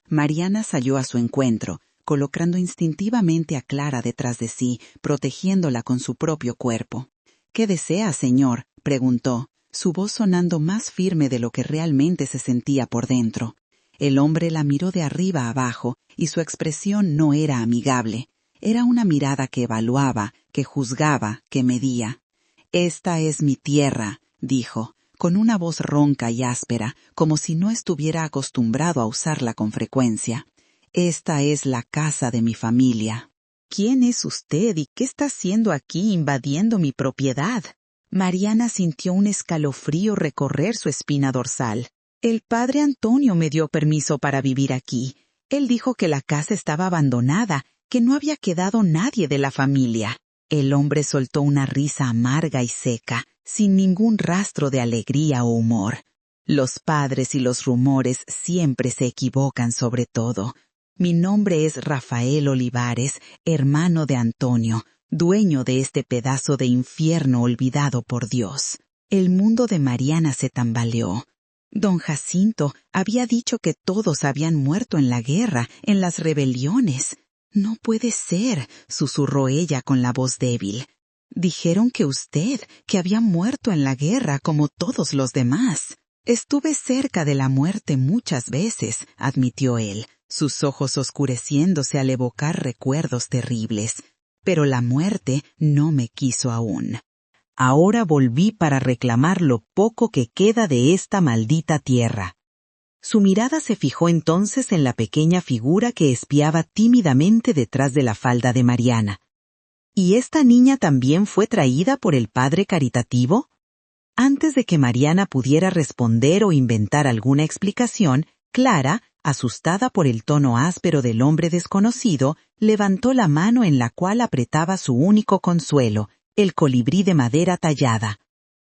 Mariana salió a su encuentro, colocando instintivamente a Clara detrás de sí, protegiéndola con su propio cuerpo. «¿Qué desea, señor?», preguntó, su voz sonando más firme de lo que realmente se sentía por dentro. El hombre la miró de arriba a abajo, y su expresión no era amigable. Era una mirada que evaluaba, que juzgaba, que medía. «Esta es mi tierra», dijo, con una voz ronca y áspera, como si no estuviera acostumbrado a usarla con frecuencia. «Esta es la casa de mi familia». «¿Quién es usted y qué está haciendo aquí invadiendo mi propiedad?». Mariana sintió un escalofrío recorrer su espina dorsal. «El padre Antonio me dio permiso para vivir aquí. Él dijo que la casa estaba abandonada, que no había quedado nadie de la familia». El hombre soltó una risa amarga y seca, sin ningún rastro de alegría o humor. «Los padres y los rumores siempre se equivocan sobre todo. Mi nombre es Rafael Olivares, hermano de Antonio, dueño de este pedazo de infierno olvidado por Dios». El mundo de Mariana se tambaleó. Don Jacinto había dicho que todos habían muerto en la guerra, en las rebeliones. «No puede ser», susurró ella con la voz débil. «Dijeron que usted, que había muerto en la guerra como todos los demás». «Estuve cerca de la muerte muchas veces», admitió él, sus ojos oscureciéndose al evocar recuerdos terribles. «Pero la muerte no me quiso aún. Ahora volví para reclamar lo poco que queda de esta maldita tierra». Su mirada se fijó entonces en la pequeña figura que espiaba tímidamente detrás de la falda de Mariana. ¿Y esta niña también fue traída por el padre caritativo? Antes de que Mariana pudiera responder o inventar alguna explicación, Clara, asustada por el tono áspero del hombre desconocido, levantó la mano en la cual apretaba su único consuelo, el colibrí de madera tallada.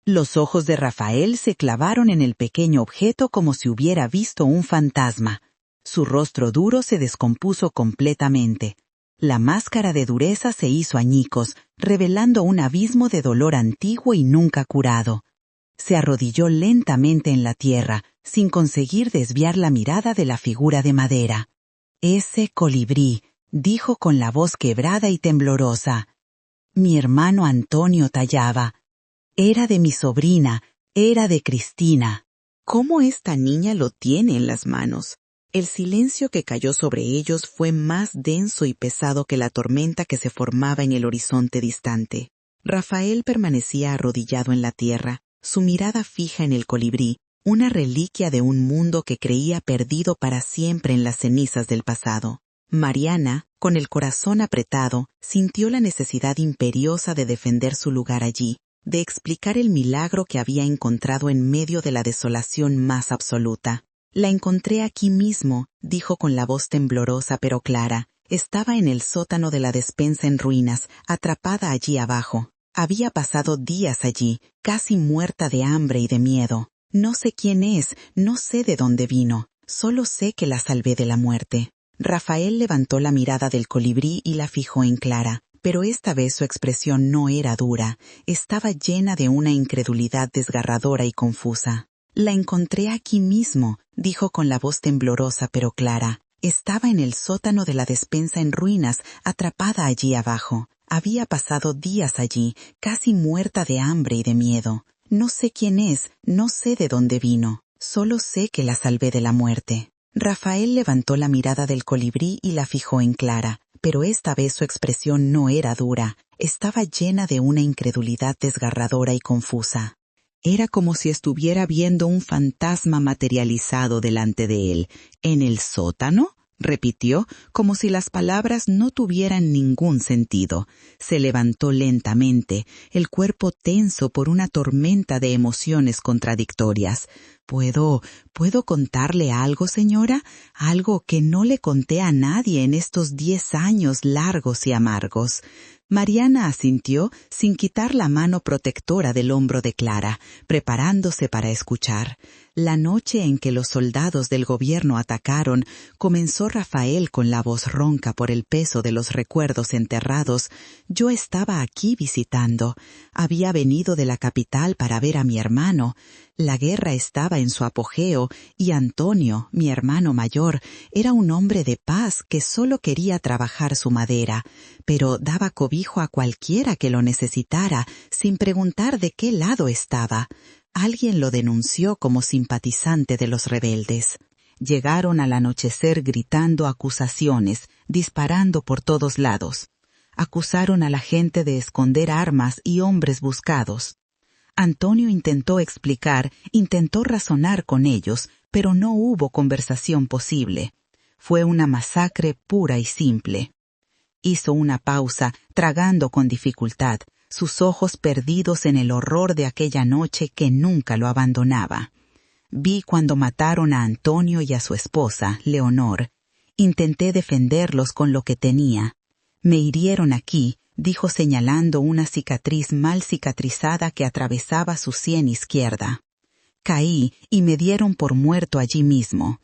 Los ojos de Rafael se clavaron en el pequeño objeto como si hubiera visto un fantasma. Su rostro duro se descompuso completamente. La máscara de dureza se hizo añicos, revelando un abismo de dolor antiguo y nunca curado. Se arrodilló lentamente en la tierra, sin conseguir desviar la mirada de la figura de madera. «Ese colibrí», dijo con la voz quebrada y temblorosa. «Mi hermano Antonio tallaba. Era de mi sobrina, era de Cristina». ¿Cómo esta niña lo tiene en las manos? El silencio que cayó sobre ellos fue más denso y pesado que la tormenta que se formaba en el horizonte distante. Rafael permanecía arrodillado en la tierra, su mirada fija en el colibrí, una reliquia de un mundo que creía perdido para siempre en las cenizas del pasado. Mariana, con el corazón apretado, sintió la necesidad imperiosa de defender su lugar allí, de explicar el milagro que había encontrado en medio de la desolación más absoluta. «La encontré aquí mismo», dijo con la voz temblorosa pero clara. Estaba en el sótano de la despensa en ruinas, atrapada allí abajo. Había pasado días allí, casi muerta de hambre y de miedo. No sé quién es, no sé de dónde vino, solo sé que la salvé de la muerte. Rafael levantó la mirada del colibrí y la fijó en Clara, pero esta vez su expresión no era dura, estaba llena de una incredulidad desgarradora y confusa. «La encontré aquí mismo», dijo con la voz temblorosa pero clara. «Estaba en el sótano de la despensa en ruinas, atrapada allí abajo. Había pasado días allí, casi muerta de hambre y de miedo. No sé quién es, no sé de dónde vino, solo sé que la salvé de la muerte». Rafael levantó la mirada del colibrí y la fijó en Clara, pero esta vez su expresión no era dura, estaba llena de una incredulidad desgarradora y confusa. Era como si estuviera viendo un fantasma materializado delante de él. «¿En el sótano?», repitió, como si las palabras no tuvieran ningún sentido. Se levantó lentamente, el cuerpo tenso por una tormenta de emociones contradictorias. ¿Puedo contarle algo, señora? Algo que no le conté a nadie en estos 10 años largos y amargos». Mariana asintió sin quitar la mano protectora del hombro de Clara, preparándose para escuchar. La noche en que los soldados del gobierno atacaron, comenzó Rafael con la voz ronca por el peso de los recuerdos enterrados. «Yo estaba aquí visitando. Había venido de la capital para ver a mi hermano. La guerra estaba en su apogeo y Antonio, mi hermano mayor, era un hombre de paz que solo quería trabajar su madera, pero daba cobijo a cualquiera que lo necesitara, sin preguntar de qué lado estaba. Alguien lo denunció como simpatizante de los rebeldes. Llegaron al anochecer gritando acusaciones, disparando por todos lados. Acusaron a la gente de esconder armas y hombres buscados. Antonio intentó explicar, intentó razonar con ellos, pero no hubo conversación posible. Fue una masacre pura y simple». Hizo una pausa, tragando con dificultad, sus ojos perdidos en el horror de aquella noche que nunca lo abandonaba. «Vi cuando mataron a Antonio y a su esposa, Leonor. Intenté defenderlos con lo que tenía. Me hirieron aquí», dijo señalando una cicatriz mal cicatrizada que atravesaba su sien izquierda. «Caí y me dieron por muerto allí mismo.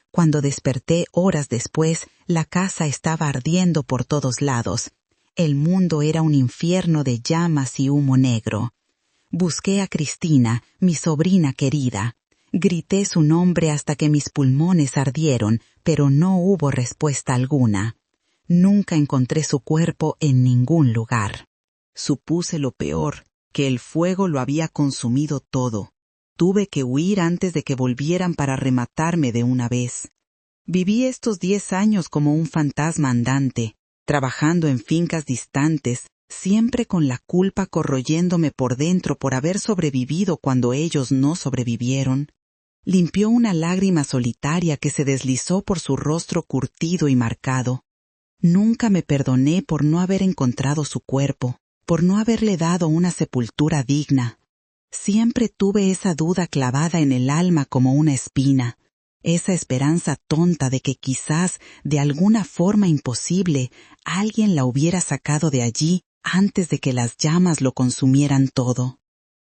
Cuando desperté horas después, la casa estaba ardiendo por todos lados. El mundo era un infierno de llamas y humo negro. Busqué a Cristina, mi sobrina querida. Grité su nombre hasta que mis pulmones ardieron, pero no hubo respuesta alguna. Nunca encontré su cuerpo en ningún lugar. Supuse lo peor, que el fuego lo había consumido todo. Tuve que huir antes de que volvieran para rematarme de una vez. Viví estos 10 años como un fantasma andante, trabajando en fincas distantes, siempre con la culpa corroyéndome por dentro por haber sobrevivido cuando ellos no sobrevivieron. Limpió una lágrima solitaria que se deslizó por su rostro curtido y marcado. Nunca me perdoné por no haber encontrado su cuerpo, por no haberle dado una sepultura digna. Siempre tuve esa duda clavada en el alma como una espina, esa esperanza tonta de que quizás, de alguna forma imposible, alguien la hubiera sacado de allí antes de que las llamas lo consumieran todo.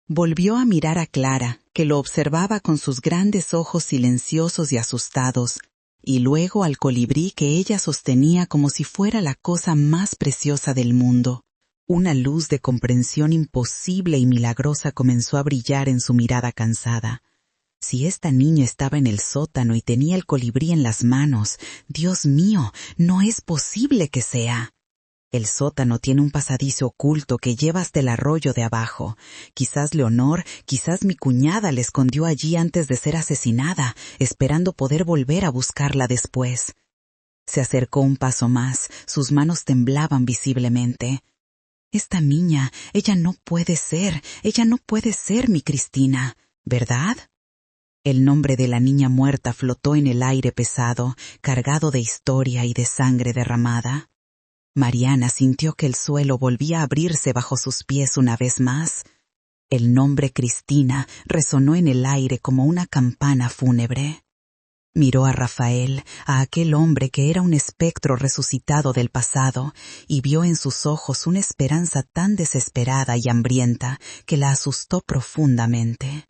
Volvió a mirar a Clara, que lo observaba con sus grandes ojos silenciosos y asustados. y luego al colibrí que ella sostenía como si fuera la cosa más preciosa del mundo. Una luz de comprensión imposible y milagrosa comenzó a brillar en su mirada cansada. Si esta niña estaba en el sótano y tenía el colibrí en las manos, Dios mío, no es posible que sea. El sótano tiene un pasadizo oculto que lleva hasta el arroyo de abajo. Quizás Leonor, quizás mi cuñada la escondió allí antes de ser asesinada, esperando poder volver a buscarla después. Se acercó un paso más, sus manos temblaban visiblemente. Esta niña, ella no puede ser mi Cristina, ¿verdad? El nombre de la niña muerta flotó en el aire pesado, cargado de historia y de sangre derramada. Mariana sintió que el suelo volvía a abrirse bajo sus pies una vez más. El nombre Cristina resonó en el aire como una campana fúnebre. Miró a Rafael, a aquel hombre que era un espectro resucitado del pasado, y vio en sus ojos una esperanza tan desesperada y hambrienta que la asustó profundamente.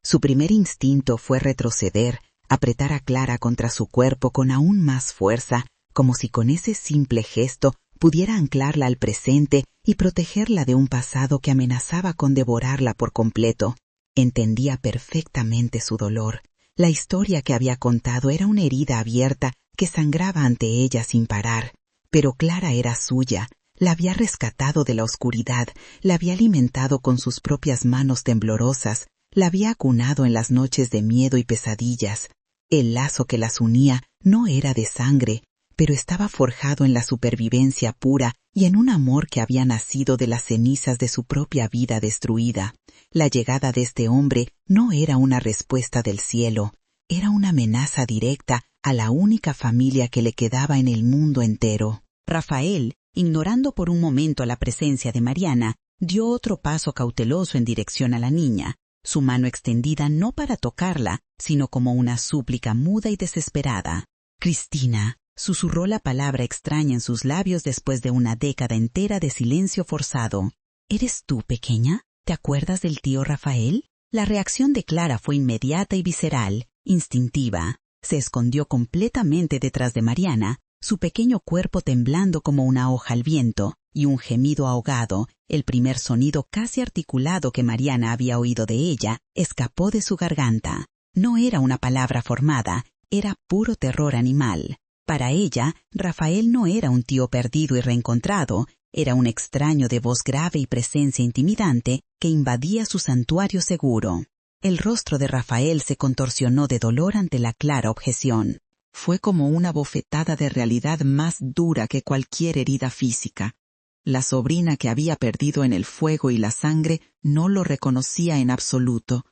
Su primer instinto fue retroceder, apretar a Clara contra su cuerpo con aún más fuerza, como si con ese simple gesto pudiera anclarla al presente y protegerla de un pasado que amenazaba con devorarla por completo. Entendía perfectamente su dolor. La historia que había contado era una herida abierta que sangraba ante ella sin parar. Pero Clara era suya, la había rescatado de la oscuridad, la había alimentado con sus propias manos temblorosas, la había acunado en las noches de miedo y pesadillas. El lazo que las unía no era de sangre, pero estaba forjado en la supervivencia pura y en un amor que había nacido de las cenizas de su propia vida destruida. La llegada de este hombre no era una respuesta del cielo, era una amenaza directa a la única familia que le quedaba en el mundo entero. Rafael, ignorando por un momento la presencia de Mariana, dio otro paso cauteloso en dirección a la niña, su mano extendida no para tocarla, sino como una súplica muda y desesperada. «Cristina», susurró la palabra extraña en sus labios después de una década entera de silencio forzado. «¿Eres tú, pequeña? ¿Te acuerdas del tío Rafael?» La reacción de Clara fue inmediata y visceral, instintiva. Se escondió completamente detrás de Mariana, su pequeño cuerpo temblando como una hoja al viento, y un gemido ahogado, el primer sonido casi articulado que Mariana había oído de ella, escapó de su garganta. No era una palabra formada, era puro terror animal. Para ella, Rafael no era un tío perdido y reencontrado, era un extraño de voz grave y presencia intimidante que invadía su santuario seguro. El rostro de Rafael se contorsionó de dolor ante la clara objeción. Fue como una bofetada de realidad más dura que cualquier herida física. La sobrina que había perdido en el fuego y la sangre no lo reconocía en absoluto.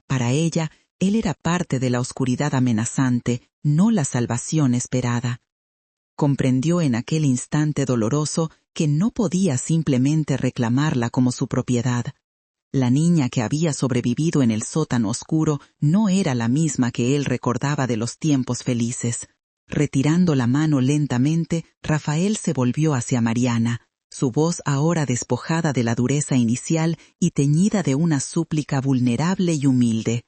Para ella, él era parte de la oscuridad amenazante, no la salvación esperada. Comprendió en aquel instante doloroso que no podía simplemente reclamarla como su propiedad. La niña que había sobrevivido en el sótano oscuro no era la misma que él recordaba de los tiempos felices. Retirando la mano lentamente, Rafael se volvió hacia Mariana, su voz ahora despojada de la dureza inicial y teñida de una súplica vulnerable y humilde.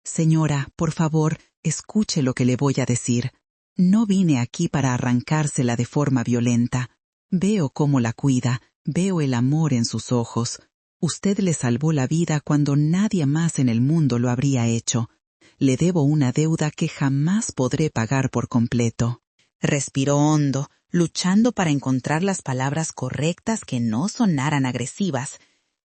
«Señora, por favor, escuche lo que le voy a decir. No vine aquí para arrancársela de forma violenta. Veo cómo la cuida, veo el amor en sus ojos. Usted le salvó la vida cuando nadie más en el mundo lo habría hecho. Le debo una deuda que jamás podré pagar por completo». Respiró hondo, luchando para encontrar las palabras correctas que no sonaran agresivas.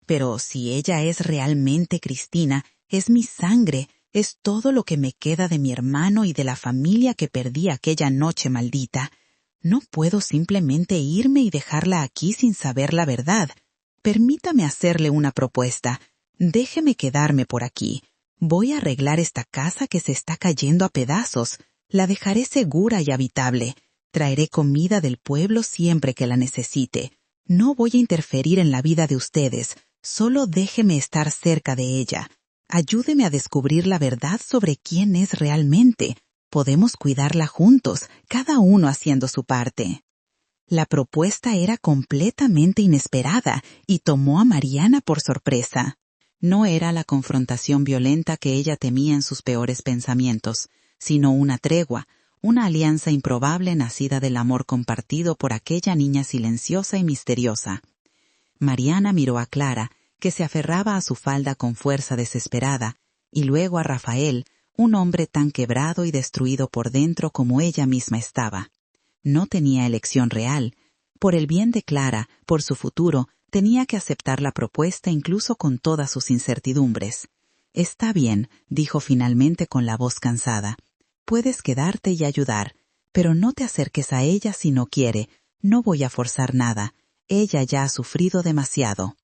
Pero si ella es realmente Cristina, es mi sangre, es todo lo que me queda de mi hermano y de la familia que perdí aquella noche maldita. No puedo simplemente irme y dejarla aquí sin saber la verdad. Permítame hacerle una propuesta. Déjeme quedarme por aquí. Voy a arreglar esta casa que se está cayendo a pedazos. La dejaré segura y habitable. Traeré comida del pueblo siempre que la necesite. No voy a interferir en la vida de ustedes. Solo déjeme estar cerca de ella. Ayúdeme a descubrir la verdad sobre quién es realmente. Podemos cuidarla juntos, cada uno haciendo su parte. La propuesta era completamente inesperada y tomó a Mariana por sorpresa. No era la confrontación violenta que ella temía en sus peores pensamientos, sino una tregua, una alianza improbable nacida del amor compartido por aquella niña silenciosa y misteriosa. Mariana miró a Clara, que se aferraba a su falda con fuerza desesperada, y luego a Rafael, un hombre tan quebrado y destruido por dentro como ella misma estaba. No tenía elección real. Por el bien de Clara, por su futuro, tenía que aceptar la propuesta incluso con todas sus incertidumbres. «Está bien», dijo finalmente con la voz cansada. «Puedes quedarte y ayudar, pero no te acerques a ella si no quiere. No voy a forzar nada. Ella ya ha sufrido demasiado».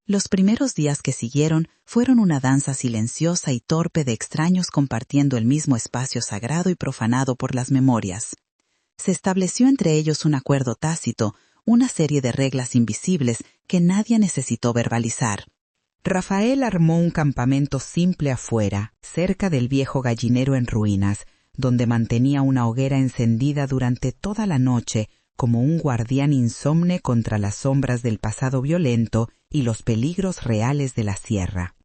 Los primeros días que siguieron fueron una danza silenciosa y torpe de extraños compartiendo el mismo espacio sagrado y profanado por las memorias. Se estableció entre ellos un acuerdo tácito, una serie de reglas invisibles que nadie necesitó verbalizar. Rafael armó un campamento simple afuera, cerca del viejo gallinero en ruinas, donde mantenía una hoguera encendida durante toda la noche como un guardián insomne contra las sombras del pasado violento y los peligros reales de la sierra.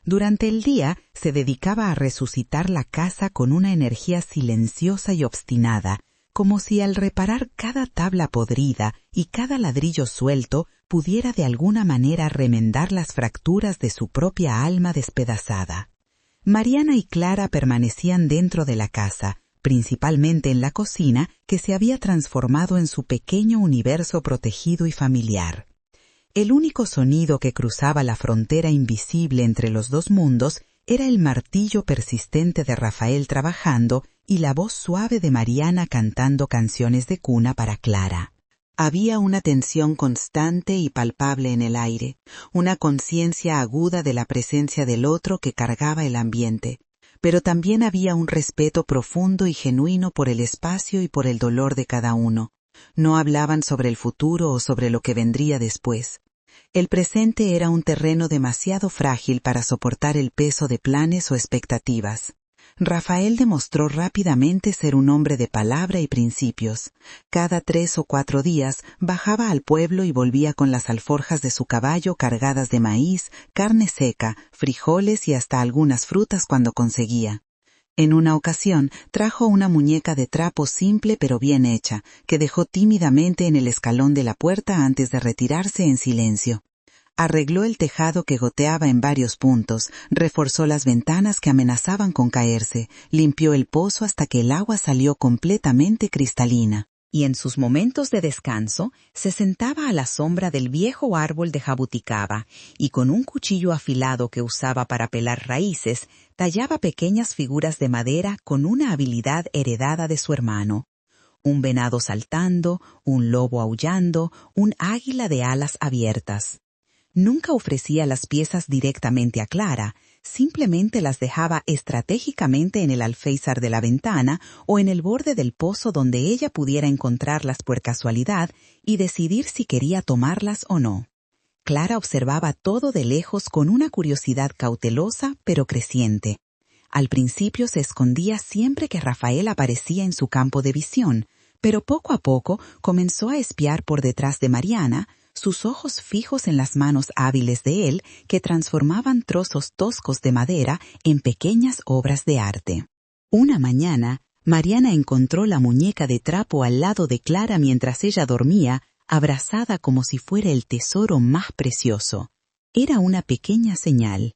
Durante el día se dedicaba a resucitar la casa con una energía silenciosa y obstinada, como si al reparar cada tabla podrida y cada ladrillo suelto pudiera de alguna manera remendar las fracturas de su propia alma despedazada. Mariana y Clara permanecían dentro de la casa, principalmente en la cocina, que se había transformado en su pequeño universo protegido y familiar. El único sonido que cruzaba la frontera invisible entre los dos mundos era el martillo persistente de Rafael trabajando y la voz suave de Mariana cantando canciones de cuna para Clara. Había una tensión constante y palpable en el aire, una conciencia aguda de la presencia del otro que cargaba el ambiente, pero también había un respeto profundo y genuino por el espacio y por el dolor de cada uno. No hablaban sobre el futuro o sobre lo que vendría después. El presente era un terreno demasiado frágil para soportar el peso de planes o expectativas. Rafael demostró rápidamente ser un hombre de palabra y principios. Cada 3 o 4 días bajaba al pueblo y volvía con las alforjas de su caballo cargadas de maíz, carne seca, frijoles y hasta algunas frutas cuando conseguía. En una ocasión trajo una muñeca de trapo simple pero bien hecha, que dejó tímidamente en el escalón de la puerta antes de retirarse en silencio. Arregló el tejado que goteaba en varios puntos, reforzó las ventanas que amenazaban con caerse, limpió el pozo hasta que el agua salió completamente cristalina. Y en sus momentos de descanso, se sentaba a la sombra del viejo árbol de jabuticaba y con un cuchillo afilado que usaba para pelar raíces, tallaba pequeñas figuras de madera con una habilidad heredada de su hermano. Un venado saltando, un lobo aullando, un águila de alas abiertas. Nunca ofrecía las piezas directamente a Clara, simplemente las dejaba estratégicamente en el alféizar de la ventana o en el borde del pozo donde ella pudiera encontrarlas por casualidad y decidir si quería tomarlas o no. Clara observaba todo de lejos con una curiosidad cautelosa pero creciente. Al principio se escondía siempre que Rafael aparecía en su campo de visión, pero poco a poco comenzó a espiar por detrás de Mariana, sus ojos fijos en las manos hábiles de él que transformaban trozos toscos de madera en pequeñas obras de arte. Una mañana, Mariana encontró la muñeca de trapo al lado de Clara mientras ella dormía, abrazada como si fuera el tesoro más precioso. Era una pequeña señal.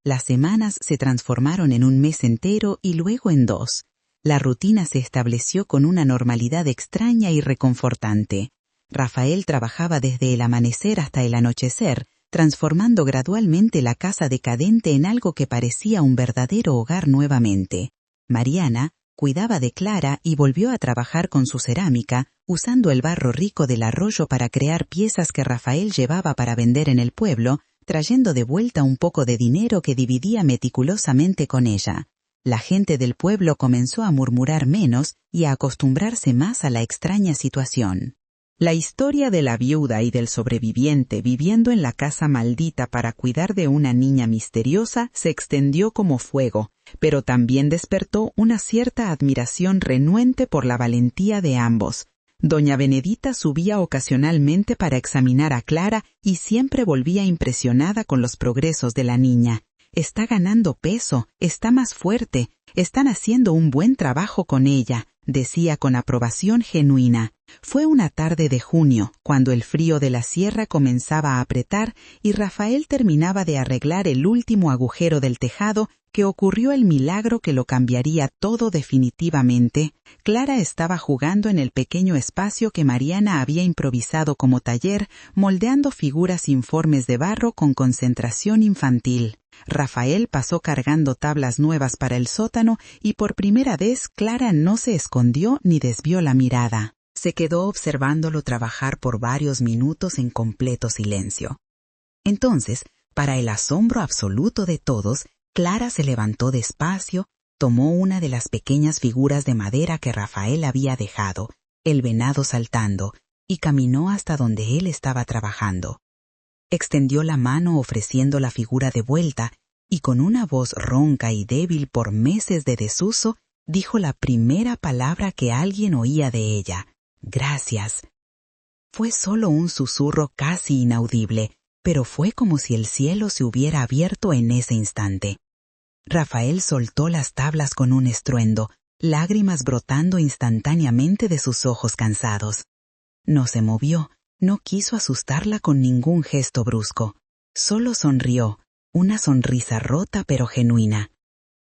Las semanas se transformaron en un mes entero y luego en 2. La rutina se estableció con una normalidad extraña y reconfortante. Rafael trabajaba desde el amanecer hasta el anochecer, transformando gradualmente la casa decadente en algo que parecía un verdadero hogar nuevamente. Mariana cuidaba de Clara y volvió a trabajar con su cerámica, usando el barro rico del arroyo para crear piezas que Rafael llevaba para vender en el pueblo, trayendo de vuelta un poco de dinero que dividía meticulosamente con ella. La gente del pueblo comenzó a murmurar menos y a acostumbrarse más a la extraña situación. La historia de la viuda y del sobreviviente viviendo en la casa maldita para cuidar de una niña misteriosa se extendió como fuego, pero también despertó una cierta admiración renuente por la valentía de ambos. Doña Benedita subía ocasionalmente para examinar a Clara y siempre volvía impresionada con los progresos de la niña. Está ganando peso, está más fuerte, están haciendo un buen trabajo con ella, decía con aprobación genuina. Fue una tarde de junio, cuando el frío de la sierra comenzaba a apretar y Rafael terminaba de arreglar el último agujero del tejado, que ocurrió el milagro que lo cambiaría todo definitivamente. Clara estaba jugando en el pequeño espacio que Mariana había improvisado como taller, moldeando figuras informes de barro con concentración infantil. Rafael pasó cargando tablas nuevas para el sótano y por primera vez Clara no se escondió ni desvió la mirada. Se quedó observándolo trabajar por varios minutos en completo silencio. Entonces, para el asombro absoluto de todos, Clara se levantó despacio, tomó una de las pequeñas figuras de madera que Rafael había dejado, el venado saltando, y caminó hasta donde él estaba trabajando. Extendió la mano ofreciendo la figura de vuelta y con una voz ronca y débil por meses de desuso, dijo la primera palabra que alguien oía de ella: «Gracias». Fue solo un susurro casi inaudible, pero fue como si el cielo se hubiera abierto en ese instante. Rafael soltó las tablas con un estruendo, lágrimas brotando instantáneamente de sus ojos cansados. No se movió, no quiso asustarla con ningún gesto brusco. Solo sonrió, una sonrisa rota pero genuina.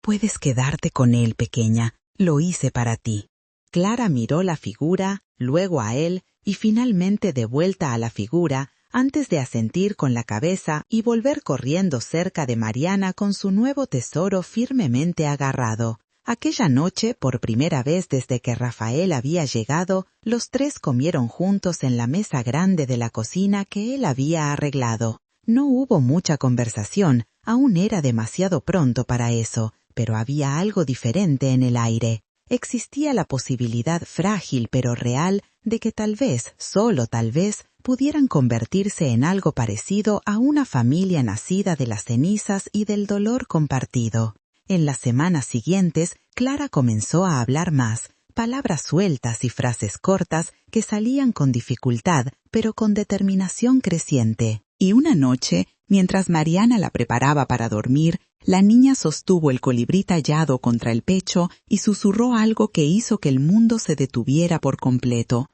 «Puedes quedarte con él, pequeña, lo hice para ti». Clara miró la figura, luego a él y finalmente de vuelta a la figura, antes de asentir con la cabeza y volver corriendo cerca de Mariana con su nuevo tesoro firmemente agarrado. Aquella noche, por primera vez desde que Rafael había llegado, los tres comieron juntos en la mesa grande de la cocina que él había arreglado. No hubo mucha conversación, aún era demasiado pronto para eso, pero había algo diferente en el aire. Existía la posibilidad frágil pero real de que tal vez, solo tal vez, pudieran convertirse en algo parecido a una familia nacida de las cenizas y del dolor compartido. En las semanas siguientes, Clara comenzó a hablar más, palabras sueltas y frases cortas que salían con dificultad, pero con determinación creciente. Y una noche, mientras Mariana la preparaba para dormir, la niña sostuvo el colibrí tallado contra el pecho y susurró algo que hizo que el mundo se detuviera por completo.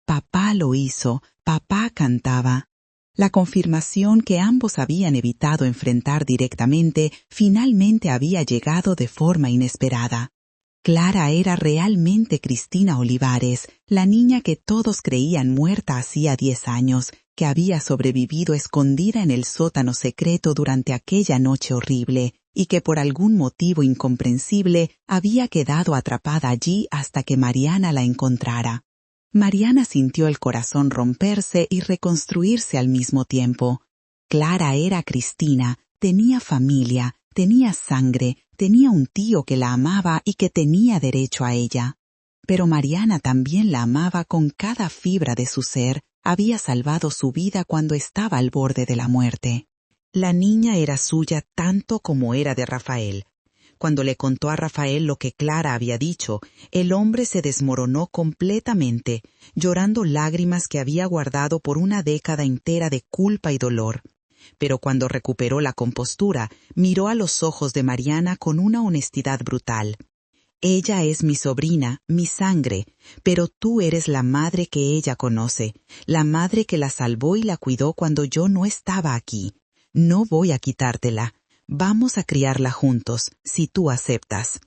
«Papá lo hizo, papá cantaba». La confirmación que ambos habían evitado enfrentar directamente finalmente había llegado de forma inesperada. Clara era realmente Cristina Olivares, la niña que todos creían muerta hacía 10 años, que había sobrevivido escondida en el sótano secreto durante aquella noche horrible y que por algún motivo incomprensible había quedado atrapada allí hasta que Mariana la encontrara. Mariana sintió el corazón romperse y reconstruirse al mismo tiempo. Clara era Cristina, tenía familia, tenía sangre, tenía un tío que la amaba y que tenía derecho a ella. Pero Mariana también la amaba con cada fibra de su ser, había salvado su vida cuando estaba al borde de la muerte. La niña era suya tanto como era de Rafael. Cuando le contó a Rafael lo que Clara había dicho, el hombre se desmoronó completamente, llorando lágrimas que había guardado por una década entera de culpa y dolor. Pero cuando recuperó la compostura, miró a los ojos de Mariana con una honestidad brutal. «Ella es mi sobrina, mi sangre, pero tú eres la madre que ella conoce, la madre que la salvó y la cuidó cuando yo no estaba aquí. No voy a quitártela. Vamos a criarla juntos, si tú aceptas.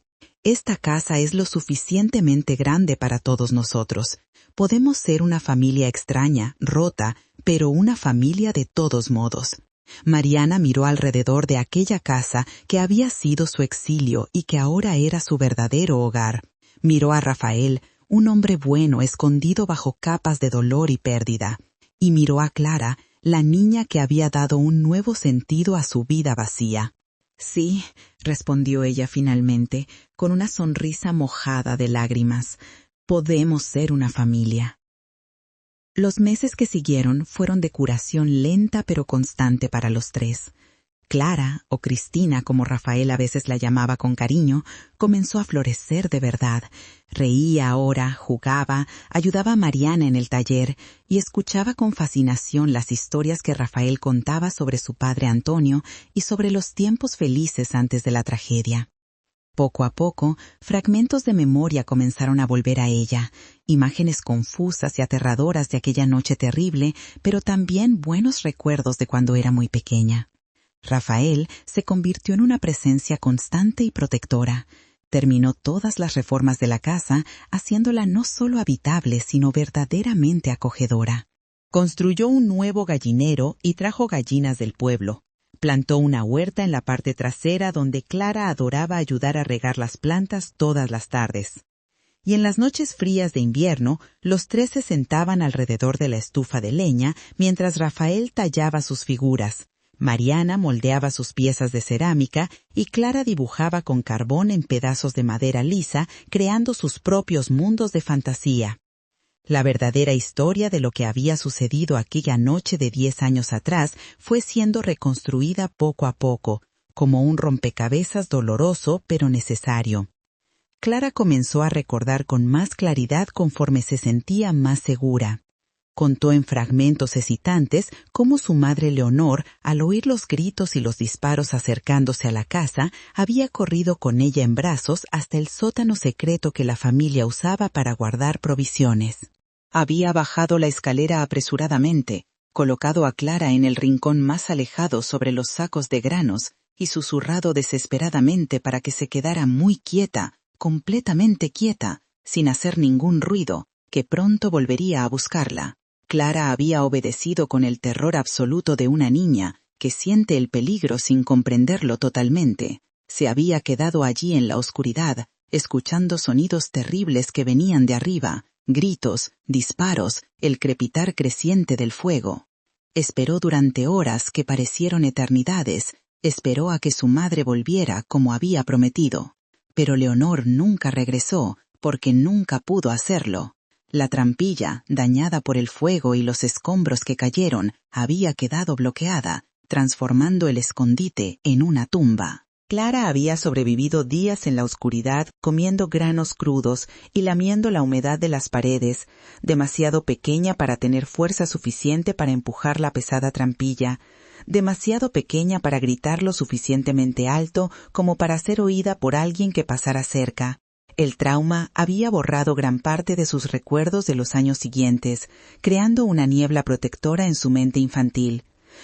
Esta casa es lo suficientemente grande para todos nosotros. Podemos ser una familia extraña, rota, pero una familia de todos modos». Mariana miró alrededor de aquella casa que había sido su exilio y que ahora era su verdadero hogar. Miró a Rafael, un hombre bueno escondido bajo capas de dolor y pérdida. Y miró a Clara, la niña que había dado un nuevo sentido a su vida vacía. «Sí», respondió ella finalmente, con una sonrisa mojada de lágrimas. «Podemos ser una familia». Los meses que siguieron fueron de curación lenta pero constante para los tres. Clara, o Cristina como Rafael a veces la llamaba con cariño, comenzó a florecer de verdad. Reía ahora, jugaba, ayudaba a Mariana en el taller y escuchaba con fascinación las historias que Rafael contaba sobre su padre Antonio y sobre los tiempos felices antes de la tragedia. Poco a poco, fragmentos de memoria comenzaron a volver a ella, imágenes confusas y aterradoras de aquella noche terrible, pero también buenos recuerdos de cuando era muy pequeña. Rafael se convirtió en una presencia constante y protectora. Terminó todas las reformas de la casa, haciéndola no solo habitable, sino verdaderamente acogedora. Construyó un nuevo gallinero y trajo gallinas del pueblo. Plantó una huerta en la parte trasera donde Clara adoraba ayudar a regar las plantas todas las tardes. Y en las noches frías de invierno, los tres se sentaban alrededor de la estufa de leña mientras Rafael tallaba sus figuras. Mariana moldeaba sus piezas de cerámica y Clara dibujaba con carbón en pedazos de madera lisa, creando sus propios mundos de fantasía. La verdadera historia de lo que había sucedido aquella noche de 10 años atrás fue siendo reconstruida poco a poco, como un rompecabezas doloroso pero necesario. Clara comenzó a recordar con más claridad conforme se sentía más segura. Contó en fragmentos excitantes cómo su madre Leonor, al oír los gritos y los disparos acercándose a la casa, había corrido con ella en brazos hasta el sótano secreto que la familia usaba para guardar provisiones. Había bajado la escalera apresuradamente, colocado a Clara en el rincón más alejado sobre los sacos de granos y susurrado desesperadamente para que se quedara muy quieta, completamente quieta, sin hacer ningún ruido, que pronto volvería a buscarla. Clara había obedecido con el terror absoluto de una niña que siente el peligro sin comprenderlo totalmente. Se había quedado allí en la oscuridad, escuchando sonidos terribles que venían de arriba, gritos, disparos, el crepitar creciente del fuego. Esperó durante horas que parecieron eternidades, esperó a que su madre volviera como había prometido. Pero Leonor nunca regresó, porque nunca pudo hacerlo. La trampilla, dañada por el fuego y los escombros que cayeron, había quedado bloqueada, transformando el escondite en una tumba. Clara había sobrevivido días en la oscuridad, comiendo granos crudos y lamiendo la humedad de las paredes, demasiado pequeña para tener fuerza suficiente para empujar la pesada trampilla, demasiado pequeña para gritar lo suficientemente alto como para ser oída por alguien que pasara cerca. El trauma había borrado gran parte de sus recuerdos de los años siguientes, creando una niebla protectora en su mente infantil.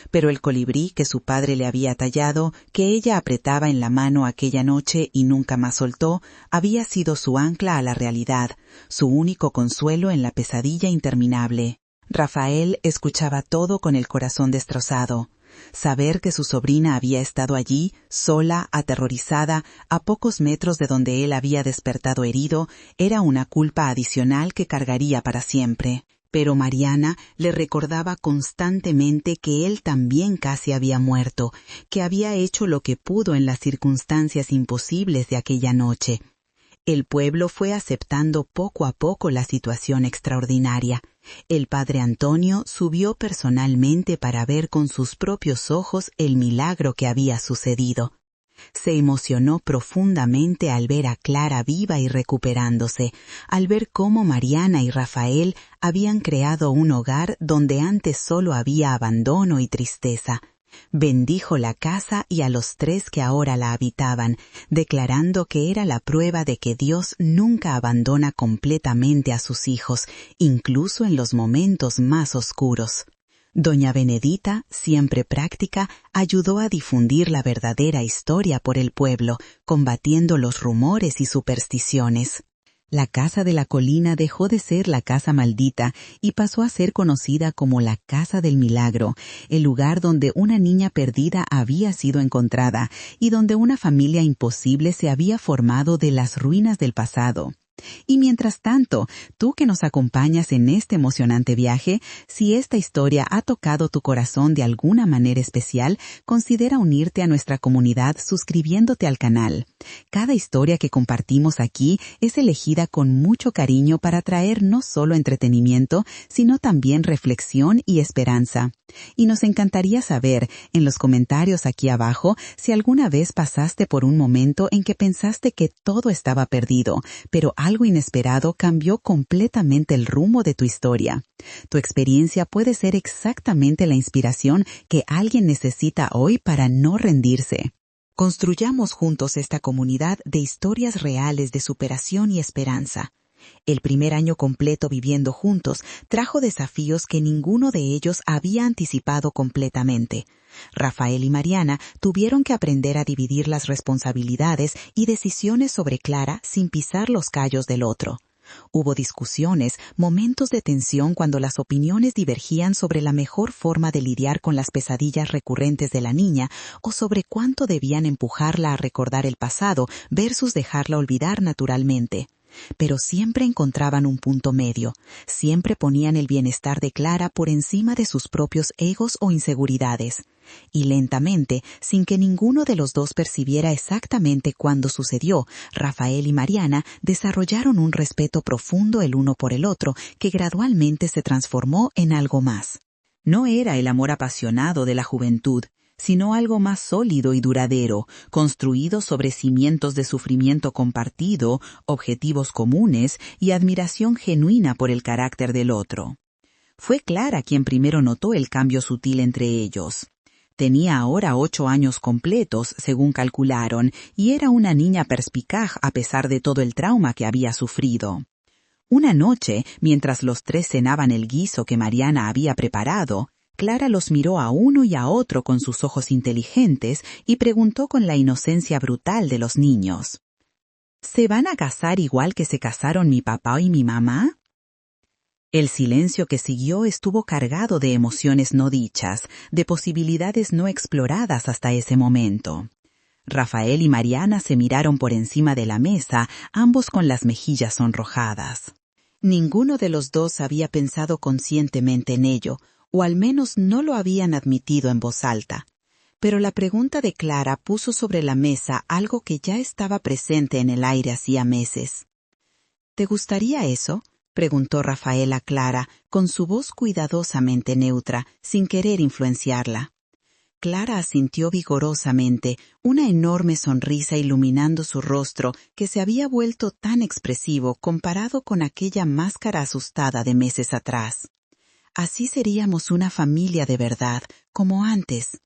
Pero el colibrí que su padre le había tallado, que ella apretaba en la mano aquella noche y nunca más soltó, había sido su ancla a la realidad, su único consuelo en la pesadilla interminable. Rafael escuchaba todo con el corazón destrozado. Saber que su sobrina había estado allí, sola, aterrorizada, a pocos metros de donde él había despertado herido, era una culpa adicional que cargaría para siempre. Pero Mariana le recordaba constantemente que él también casi había muerto, que había hecho lo que pudo en las circunstancias imposibles de aquella noche. El pueblo fue aceptando poco a poco la situación extraordinaria. El padre Antonio subió personalmente para ver con sus propios ojos el milagro que había sucedido. Se emocionó profundamente al ver a Clara viva y recuperándose, al ver cómo Mariana y Rafael habían creado un hogar donde antes solo había abandono y tristeza. Bendijo la casa y a los tres que ahora la habitaban, declarando que era la prueba de que Dios nunca abandona completamente a sus hijos, incluso en los momentos más oscuros. Doña Benedita, siempre práctica, ayudó a difundir la verdadera historia por el pueblo, combatiendo los rumores y supersticiones. La casa de la colina dejó de ser la casa maldita y pasó a ser conocida como la Casa del Milagro, el lugar donde una niña perdida había sido encontrada y donde una familia imposible se había formado de las ruinas del pasado. Y mientras tanto, tú que nos acompañas en este emocionante viaje, si esta historia ha tocado tu corazón de alguna manera especial, considera unirte a nuestra comunidad suscribiéndote al canal. Cada historia que compartimos aquí es elegida con mucho cariño para traer no solo entretenimiento, sino también reflexión y esperanza. Y nos encantaría saber, en los comentarios aquí abajo, si alguna vez pasaste por un momento en que pensaste que todo estaba perdido, pero algo inesperado cambió completamente el rumbo de tu historia. Tu experiencia puede ser exactamente la inspiración que alguien necesita hoy para no rendirse. Construyamos juntos esta comunidad de historias reales de superación y esperanza. El primer año completo viviendo juntos trajo desafíos que ninguno de ellos había anticipado completamente. Rafael y Mariana tuvieron que aprender a dividir las responsabilidades y decisiones sobre Clara sin pisar los callos del otro. Hubo discusiones, momentos de tensión cuando las opiniones divergían sobre la mejor forma de lidiar con las pesadillas recurrentes de la niña o sobre cuánto debían empujarla a recordar el pasado versus dejarla olvidar naturalmente. Pero siempre encontraban un punto medio, siempre ponían el bienestar de Clara por encima de sus propios egos o inseguridades. Y lentamente, sin que ninguno de los dos percibiera exactamente cuándo sucedió, Rafael y Mariana desarrollaron un respeto profundo el uno por el otro que gradualmente se transformó en algo más. No era el amor apasionado de la juventud, sino algo más sólido y duradero, construido sobre cimientos de sufrimiento compartido, objetivos comunes y admiración genuina por el carácter del otro. Fue Clara quien primero notó el cambio sutil entre ellos. Tenía ahora 8 años completos, según calcularon, y era una niña perspicaz a pesar de todo el trauma que había sufrido. Una noche, mientras los tres cenaban el guiso que Mariana había preparado, Clara los miró a uno y a otro con sus ojos inteligentes y preguntó con la inocencia brutal de los niños: ¿Se van a casar igual que se casaron mi papá y mi mamá? El silencio que siguió estuvo cargado de emociones no dichas, de posibilidades no exploradas hasta ese momento. Rafael y Mariana se miraron por encima de la mesa, ambos con las mejillas sonrojadas. Ninguno de los dos había pensado conscientemente en ello, o al menos no lo habían admitido en voz alta. Pero la pregunta de Clara puso sobre la mesa algo que ya estaba presente en el aire hacía meses. ¿Te gustaría eso?, preguntó Rafael a Clara, con su voz cuidadosamente neutra, sin querer influenciarla. Clara asintió vigorosamente, una enorme sonrisa iluminando su rostro que se había vuelto tan expresivo comparado con aquella máscara asustada de meses atrás. Así seríamos una familia de verdad, como antes.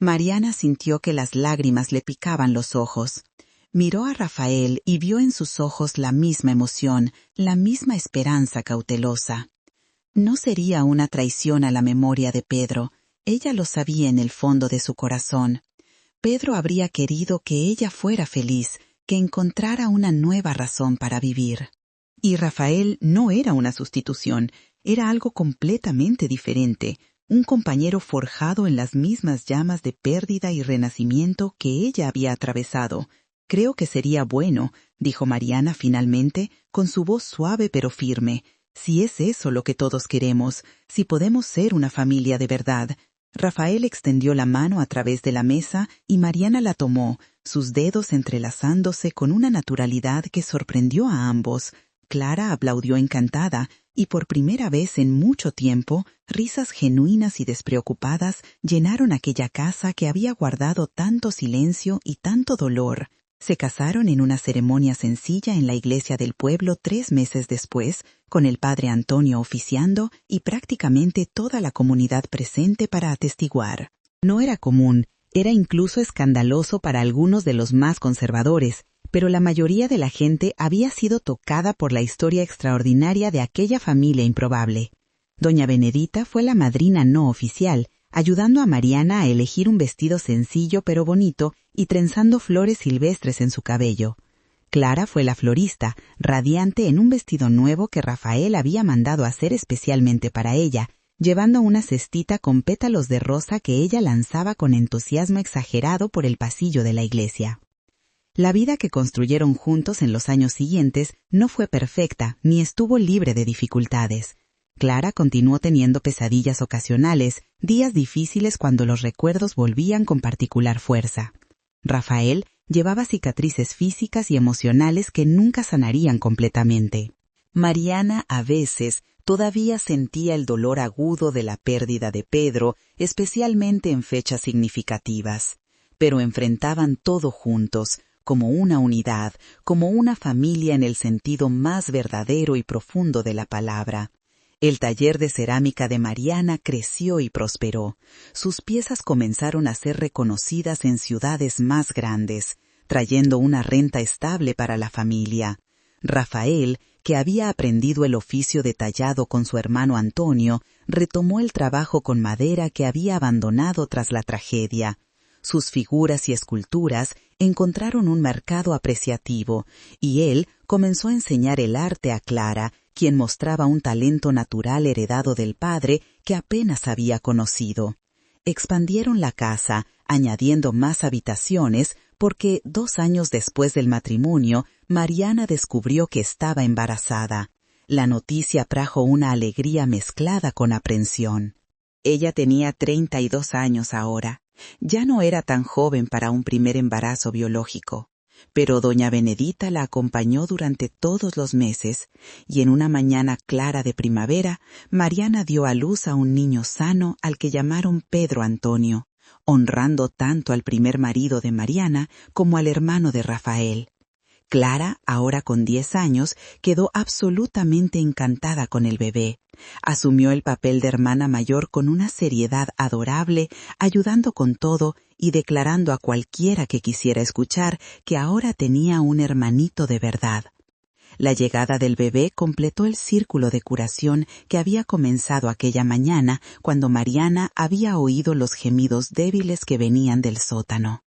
Mariana sintió que las lágrimas le picaban los ojos. Miró a Rafael y vio en sus ojos la misma emoción, la misma esperanza cautelosa. No sería una traición a la memoria de Pedro. Ella lo sabía en el fondo de su corazón. Pedro habría querido que ella fuera feliz, que encontrara una nueva razón para vivir. Y Rafael no era una sustitución. Era algo completamente diferente, un compañero forjado en las mismas llamas de pérdida y renacimiento que ella había atravesado. Creo que sería bueno, dijo Mariana finalmente, con su voz suave pero firme, si es eso lo que todos queremos, si podemos ser una familia de verdad. Rafael extendió la mano a través de la mesa y Mariana la tomó, sus dedos entrelazándose con una naturalidad que sorprendió a ambos. Clara aplaudió encantada, y por primera vez en mucho tiempo, risas genuinas y despreocupadas llenaron aquella casa que había guardado tanto silencio y tanto dolor. Se casaron en una ceremonia sencilla en la iglesia del pueblo 3 meses después, con el padre Antonio oficiando y prácticamente toda la comunidad presente para atestiguar. No era común, era incluso escandaloso para algunos de los más conservadores, pero la mayoría de la gente había sido tocada por la historia extraordinaria de aquella familia improbable. Doña Benedita fue la madrina no oficial, ayudando a Mariana a elegir un vestido sencillo pero bonito y trenzando flores silvestres en su cabello. Clara fue la florista, radiante en un vestido nuevo que Rafael había mandado hacer especialmente para ella, llevando una cestita con pétalos de rosa que ella lanzaba con entusiasmo exagerado por el pasillo de la iglesia. La vida que construyeron juntos en los años siguientes no fue perfecta ni estuvo libre de dificultades. Clara continuó teniendo pesadillas ocasionales, días difíciles cuando los recuerdos volvían con particular fuerza. Rafael llevaba cicatrices físicas y emocionales que nunca sanarían completamente. Mariana, a veces, todavía sentía el dolor agudo de la pérdida de Pedro, especialmente en fechas significativas. Pero enfrentaban todo juntos, como una unidad, como una familia en el sentido más verdadero y profundo de la palabra. El taller de cerámica de Mariana creció y prosperó. Sus piezas comenzaron a ser reconocidas en ciudades más grandes, trayendo una renta estable para la familia. Rafael, que había aprendido el oficio de tallado con su hermano Antonio, retomó el trabajo con madera que había abandonado tras la tragedia. Sus figuras y esculturas encontraron un mercado apreciativo, y él comenzó a enseñar el arte a Clara, quien mostraba un talento natural heredado del padre que apenas había conocido. Expandieron la casa, añadiendo más habitaciones, porque 2 años después del matrimonio, Mariana descubrió que estaba embarazada. La noticia trajo una alegría mezclada con aprensión. Ella tenía 32 años ahora. Ya no era tan joven para un primer embarazo biológico, pero doña Benedita la acompañó durante todos los meses, y en una mañana clara de primavera, Mariana dio a luz a un niño sano al que llamaron Pedro Antonio, honrando tanto al primer marido de Mariana como al hermano de Rafael. Clara, ahora con 10 años, quedó absolutamente encantada con el bebé. Asumió el papel de hermana mayor con una seriedad adorable, ayudando con todo y declarando a cualquiera que quisiera escuchar que ahora tenía un hermanito de verdad. La llegada del bebé completó el círculo de curación que había comenzado aquella mañana cuando Mariana había oído los gemidos débiles que venían del sótano.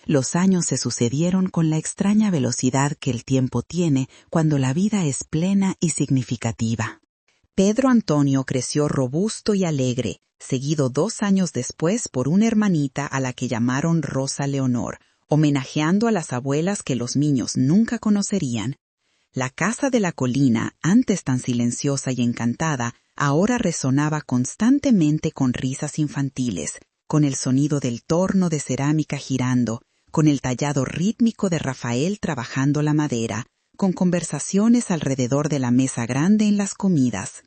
Los años se sucedieron con la extraña velocidad que el tiempo tiene cuando la vida es plena y significativa. Pedro Antonio creció robusto y alegre, seguido 2 años después por una hermanita a la que llamaron Rosa Leonor, homenajeando a las abuelas que los niños nunca conocerían. La casa de la colina, antes tan silenciosa y encantada, ahora resonaba constantemente con risas infantiles, con el sonido del torno de cerámica girando, con el tallado rítmico de Rafael trabajando la madera, con conversaciones alrededor de la mesa grande en las comidas.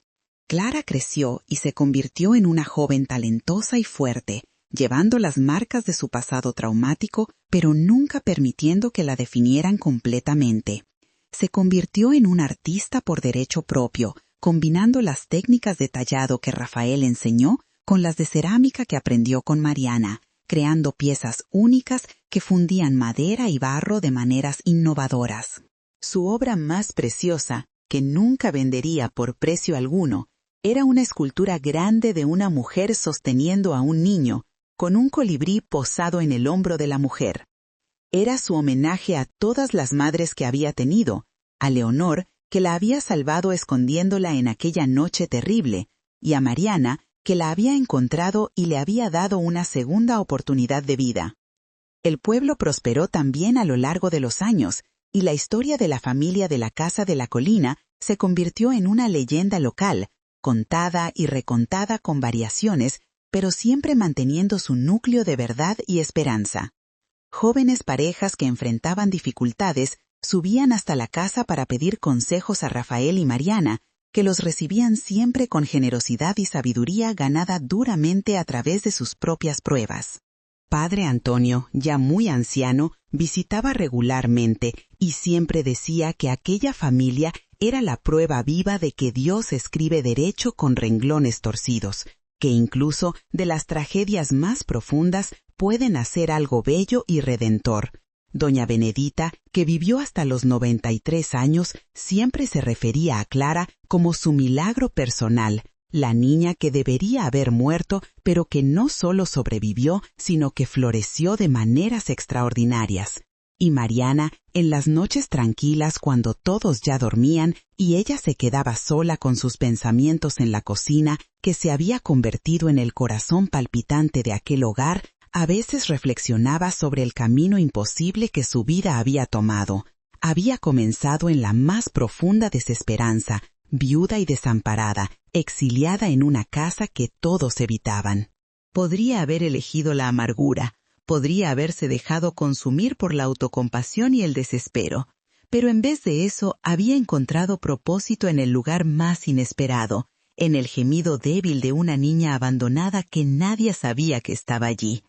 Clara creció y se convirtió en una joven talentosa y fuerte, llevando las marcas de su pasado traumático, pero nunca permitiendo que la definieran completamente. Se convirtió en un artista por derecho propio, combinando las técnicas de tallado que Rafael enseñó con las de cerámica que aprendió con Mariana, creando piezas únicas que fundían madera y barro de maneras innovadoras. Su obra más preciosa, que nunca vendería por precio alguno, era una escultura grande de una mujer sosteniendo a un niño, con un colibrí posado en el hombro de la mujer. Era su homenaje a todas las madres que había tenido, a Leonor, que la había salvado escondiéndola en aquella noche terrible, y a Mariana, que la había encontrado y le había dado una segunda oportunidad de vida. El pueblo prosperó también a lo largo de los años, y la historia de la familia de la Casa de la Colina se convirtió en una leyenda local, contada y recontada con variaciones, pero siempre manteniendo su núcleo de verdad y esperanza. Jóvenes parejas que enfrentaban dificultades subían hasta la casa para pedir consejos a Rafael y Mariana, que los recibían siempre con generosidad y sabiduría ganada duramente a través de sus propias pruebas. Padre Antonio, ya muy anciano, visitaba regularmente y siempre decía que aquella familia era la prueba viva de que Dios escribe derecho con renglones torcidos, que incluso de las tragedias más profundas pueden hacer algo bello y redentor. Doña Benedita, que vivió hasta los 93 años, siempre se refería a Clara como su milagro personal, la niña que debería haber muerto, pero que no solo sobrevivió, sino que floreció de maneras extraordinarias. Y Mariana, en las noches tranquilas cuando todos ya dormían y ella se quedaba sola con sus pensamientos en la cocina, que se había convertido en el corazón palpitante de aquel hogar, a veces reflexionaba sobre el camino imposible que su vida había tomado. Había comenzado en la más profunda desesperanza, viuda y desamparada, exiliada en una casa que todos evitaban. Podría haber elegido la amargura, podría haberse dejado consumir por la autocompasión y el desespero, pero en vez de eso había encontrado propósito en el lugar más inesperado, en el gemido débil de una niña abandonada que nadie sabía que estaba allí.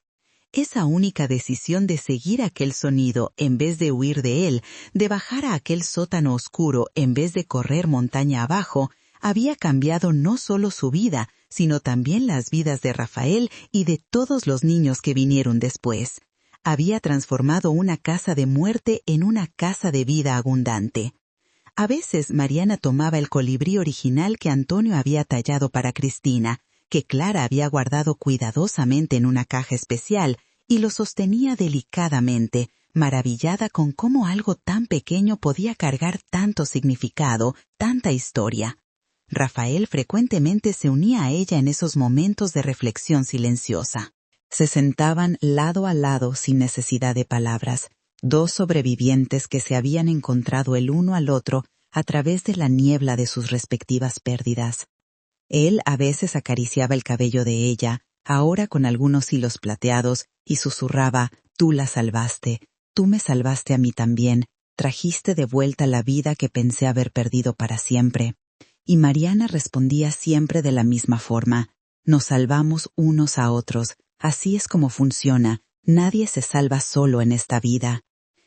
Esa única decisión de seguir aquel sonido en vez de huir de él, de bajar a aquel sótano oscuro en vez de correr montaña abajo, había cambiado no solo su vida, sino también las vidas de Rafael y de todos los niños que vinieron después. Había transformado una casa de muerte en una casa de vida abundante. A veces Mariana tomaba el colibrí original que Antonio había tallado para Cristina, que Clara había guardado cuidadosamente en una caja especial, y lo sostenía delicadamente, maravillada con cómo algo tan pequeño podía cargar tanto significado, tanta historia. Rafael frecuentemente se unía a ella en esos momentos de reflexión silenciosa. Se sentaban lado a lado sin necesidad de palabras, dos sobrevivientes que se habían encontrado el uno al otro a través de la niebla de sus respectivas pérdidas. Él a veces acariciaba el cabello de ella, ahora con algunos hilos plateados, y susurraba: «Tú la salvaste, tú me salvaste a mí también, trajiste de vuelta la vida que pensé haber perdido para siempre». Y Mariana respondía siempre de la misma forma: «Nos salvamos unos a otros, así es como funciona, nadie se salva solo en esta vida».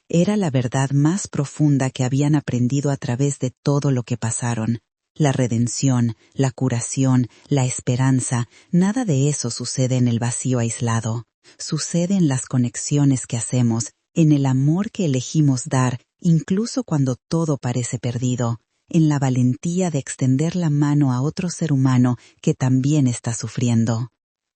Era la verdad más profunda que habían aprendido a través de todo lo que pasaron. La redención, la curación, la esperanza, nada de eso sucede en el vacío aislado. Sucede en las conexiones que hacemos, en el amor que elegimos dar, incluso cuando todo parece perdido, en la valentía de extender la mano a otro ser humano que también está sufriendo.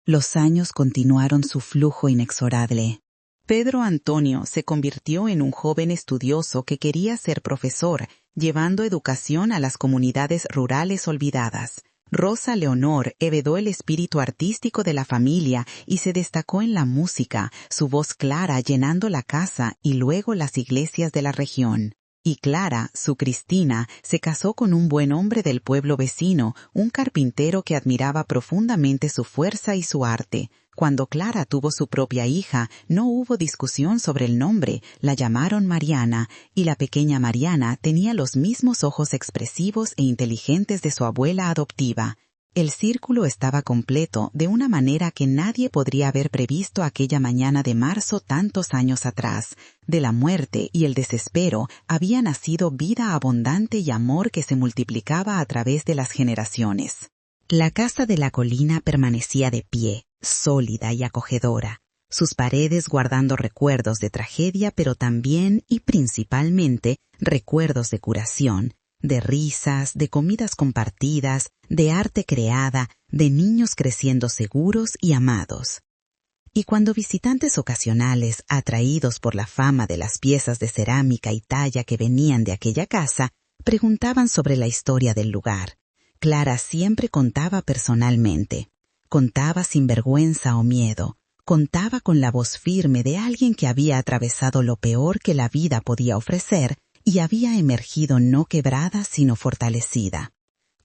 Los años continuaron su flujo inexorable. Pedro Antonio se convirtió en un joven estudioso que quería ser profesor, llevando educación a las comunidades rurales olvidadas. Rosa Leonor heredó el espíritu artístico de la familia y se destacó en la música, su voz clara llenando la casa y luego las iglesias de la región. Y Clara, su Cristina, se casó con un buen hombre del pueblo vecino, un carpintero que admiraba profundamente su fuerza y su arte. Cuando Clara tuvo su propia hija, no hubo discusión sobre el nombre, la llamaron Mariana, y la pequeña Mariana tenía los mismos ojos expresivos e inteligentes de su abuela adoptiva. El círculo estaba completo de una manera que nadie podría haber previsto aquella mañana de marzo tantos años atrás. De la muerte y el desespero había nacido vida abundante y amor que se multiplicaba a través de las generaciones. La casa de la colina permanecía de pie, sólida y acogedora, sus paredes guardando recuerdos de tragedia, pero también y principalmente recuerdos de curación, de risas, de comidas compartidas, de arte creada, de niños creciendo seguros y amados. Y cuando visitantes ocasionales, atraídos por la fama de las piezas de cerámica y talla que venían de aquella casa, preguntaban sobre la historia del lugar, Clara siempre contaba personalmente. Contaba sin vergüenza o miedo. Contaba con la voz firme de alguien que había atravesado lo peor que la vida podía ofrecer y había emergido no quebrada sino fortalecida.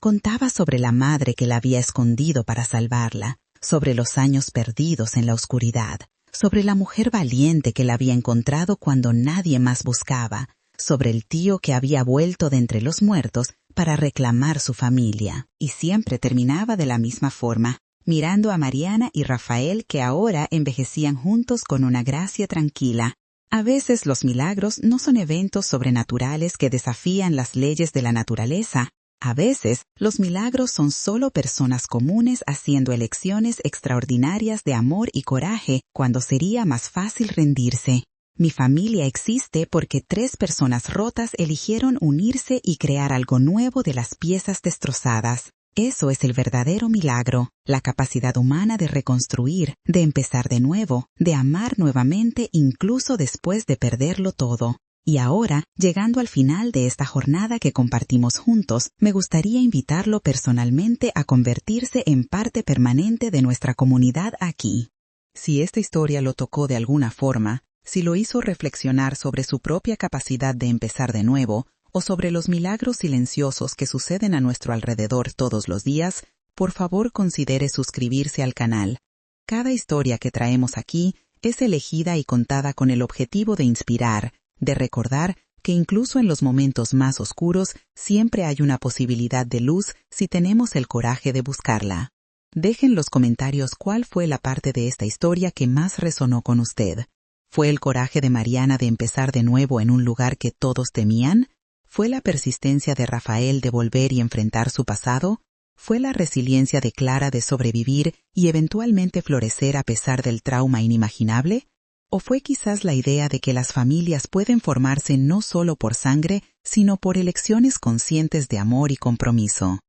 Contaba sobre la madre que la había escondido para salvarla, sobre los años perdidos en la oscuridad, sobre la mujer valiente que la había encontrado cuando nadie más buscaba, sobre el tío que había vuelto de entre los muertos para reclamar su familia. Y siempre terminaba de la misma forma, mirando a Mariana y Rafael que ahora envejecían juntos con una gracia tranquila. A veces los milagros no son eventos sobrenaturales que desafían las leyes de la naturaleza. A veces los milagros son solo personas comunes haciendo elecciones extraordinarias de amor y coraje cuando sería más fácil rendirse. Mi familia existe porque 3 personas rotas eligieron unirse y crear algo nuevo de las piezas destrozadas. Eso es el verdadero milagro, la capacidad humana de reconstruir, de empezar de nuevo, de amar nuevamente incluso después de perderlo todo. Y ahora, llegando al final de esta jornada que compartimos juntos, me gustaría invitarlo personalmente a convertirse en parte permanente de nuestra comunidad aquí. Si esta historia lo tocó de alguna forma, si lo hizo reflexionar sobre su propia capacidad de empezar de nuevo, o sobre los milagros silenciosos que suceden a nuestro alrededor todos los días, por favor considere suscribirse al canal. Cada historia que traemos aquí es elegida y contada con el objetivo de inspirar, de recordar que incluso en los momentos más oscuros siempre hay una posibilidad de luz si tenemos el coraje de buscarla. Deje en los comentarios cuál fue la parte de esta historia que más resonó con usted. ¿Fue el coraje de Mariana de empezar de nuevo en un lugar que todos temían? ¿Fue la persistencia de Rafael de volver y enfrentar su pasado? ¿Fue la resiliencia de Clara de sobrevivir y eventualmente florecer a pesar del trauma inimaginable? ¿O fue quizás la idea de que las familias pueden formarse no solo por sangre, sino por elecciones conscientes de amor y compromiso?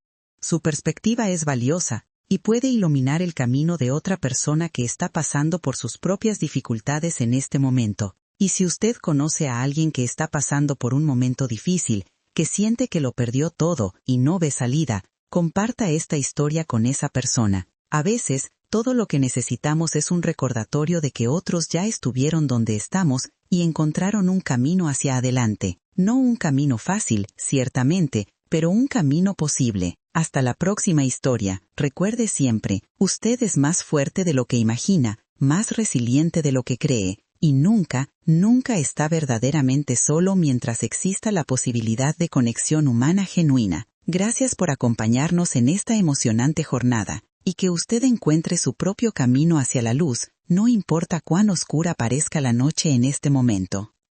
Su perspectiva es valiosa y puede iluminar el camino de otra persona que está pasando por sus propias dificultades en este momento. Y si usted conoce a alguien que está pasando por un momento difícil, que siente que lo perdió todo y no ve salida, comparta esta historia con esa persona. A veces, todo lo que necesitamos es un recordatorio de que otros ya estuvieron donde estamos y encontraron un camino hacia adelante. No un camino fácil, ciertamente, pero un camino posible. Hasta la próxima historia. Recuerde siempre, usted es más fuerte de lo que imagina, más resiliente de lo que cree, y nunca, nunca está verdaderamente solo mientras exista la posibilidad de conexión humana genuina. Gracias por acompañarnos en esta emocionante jornada, y que usted encuentre su propio camino hacia la luz, no importa cuán oscura parezca la noche en este momento.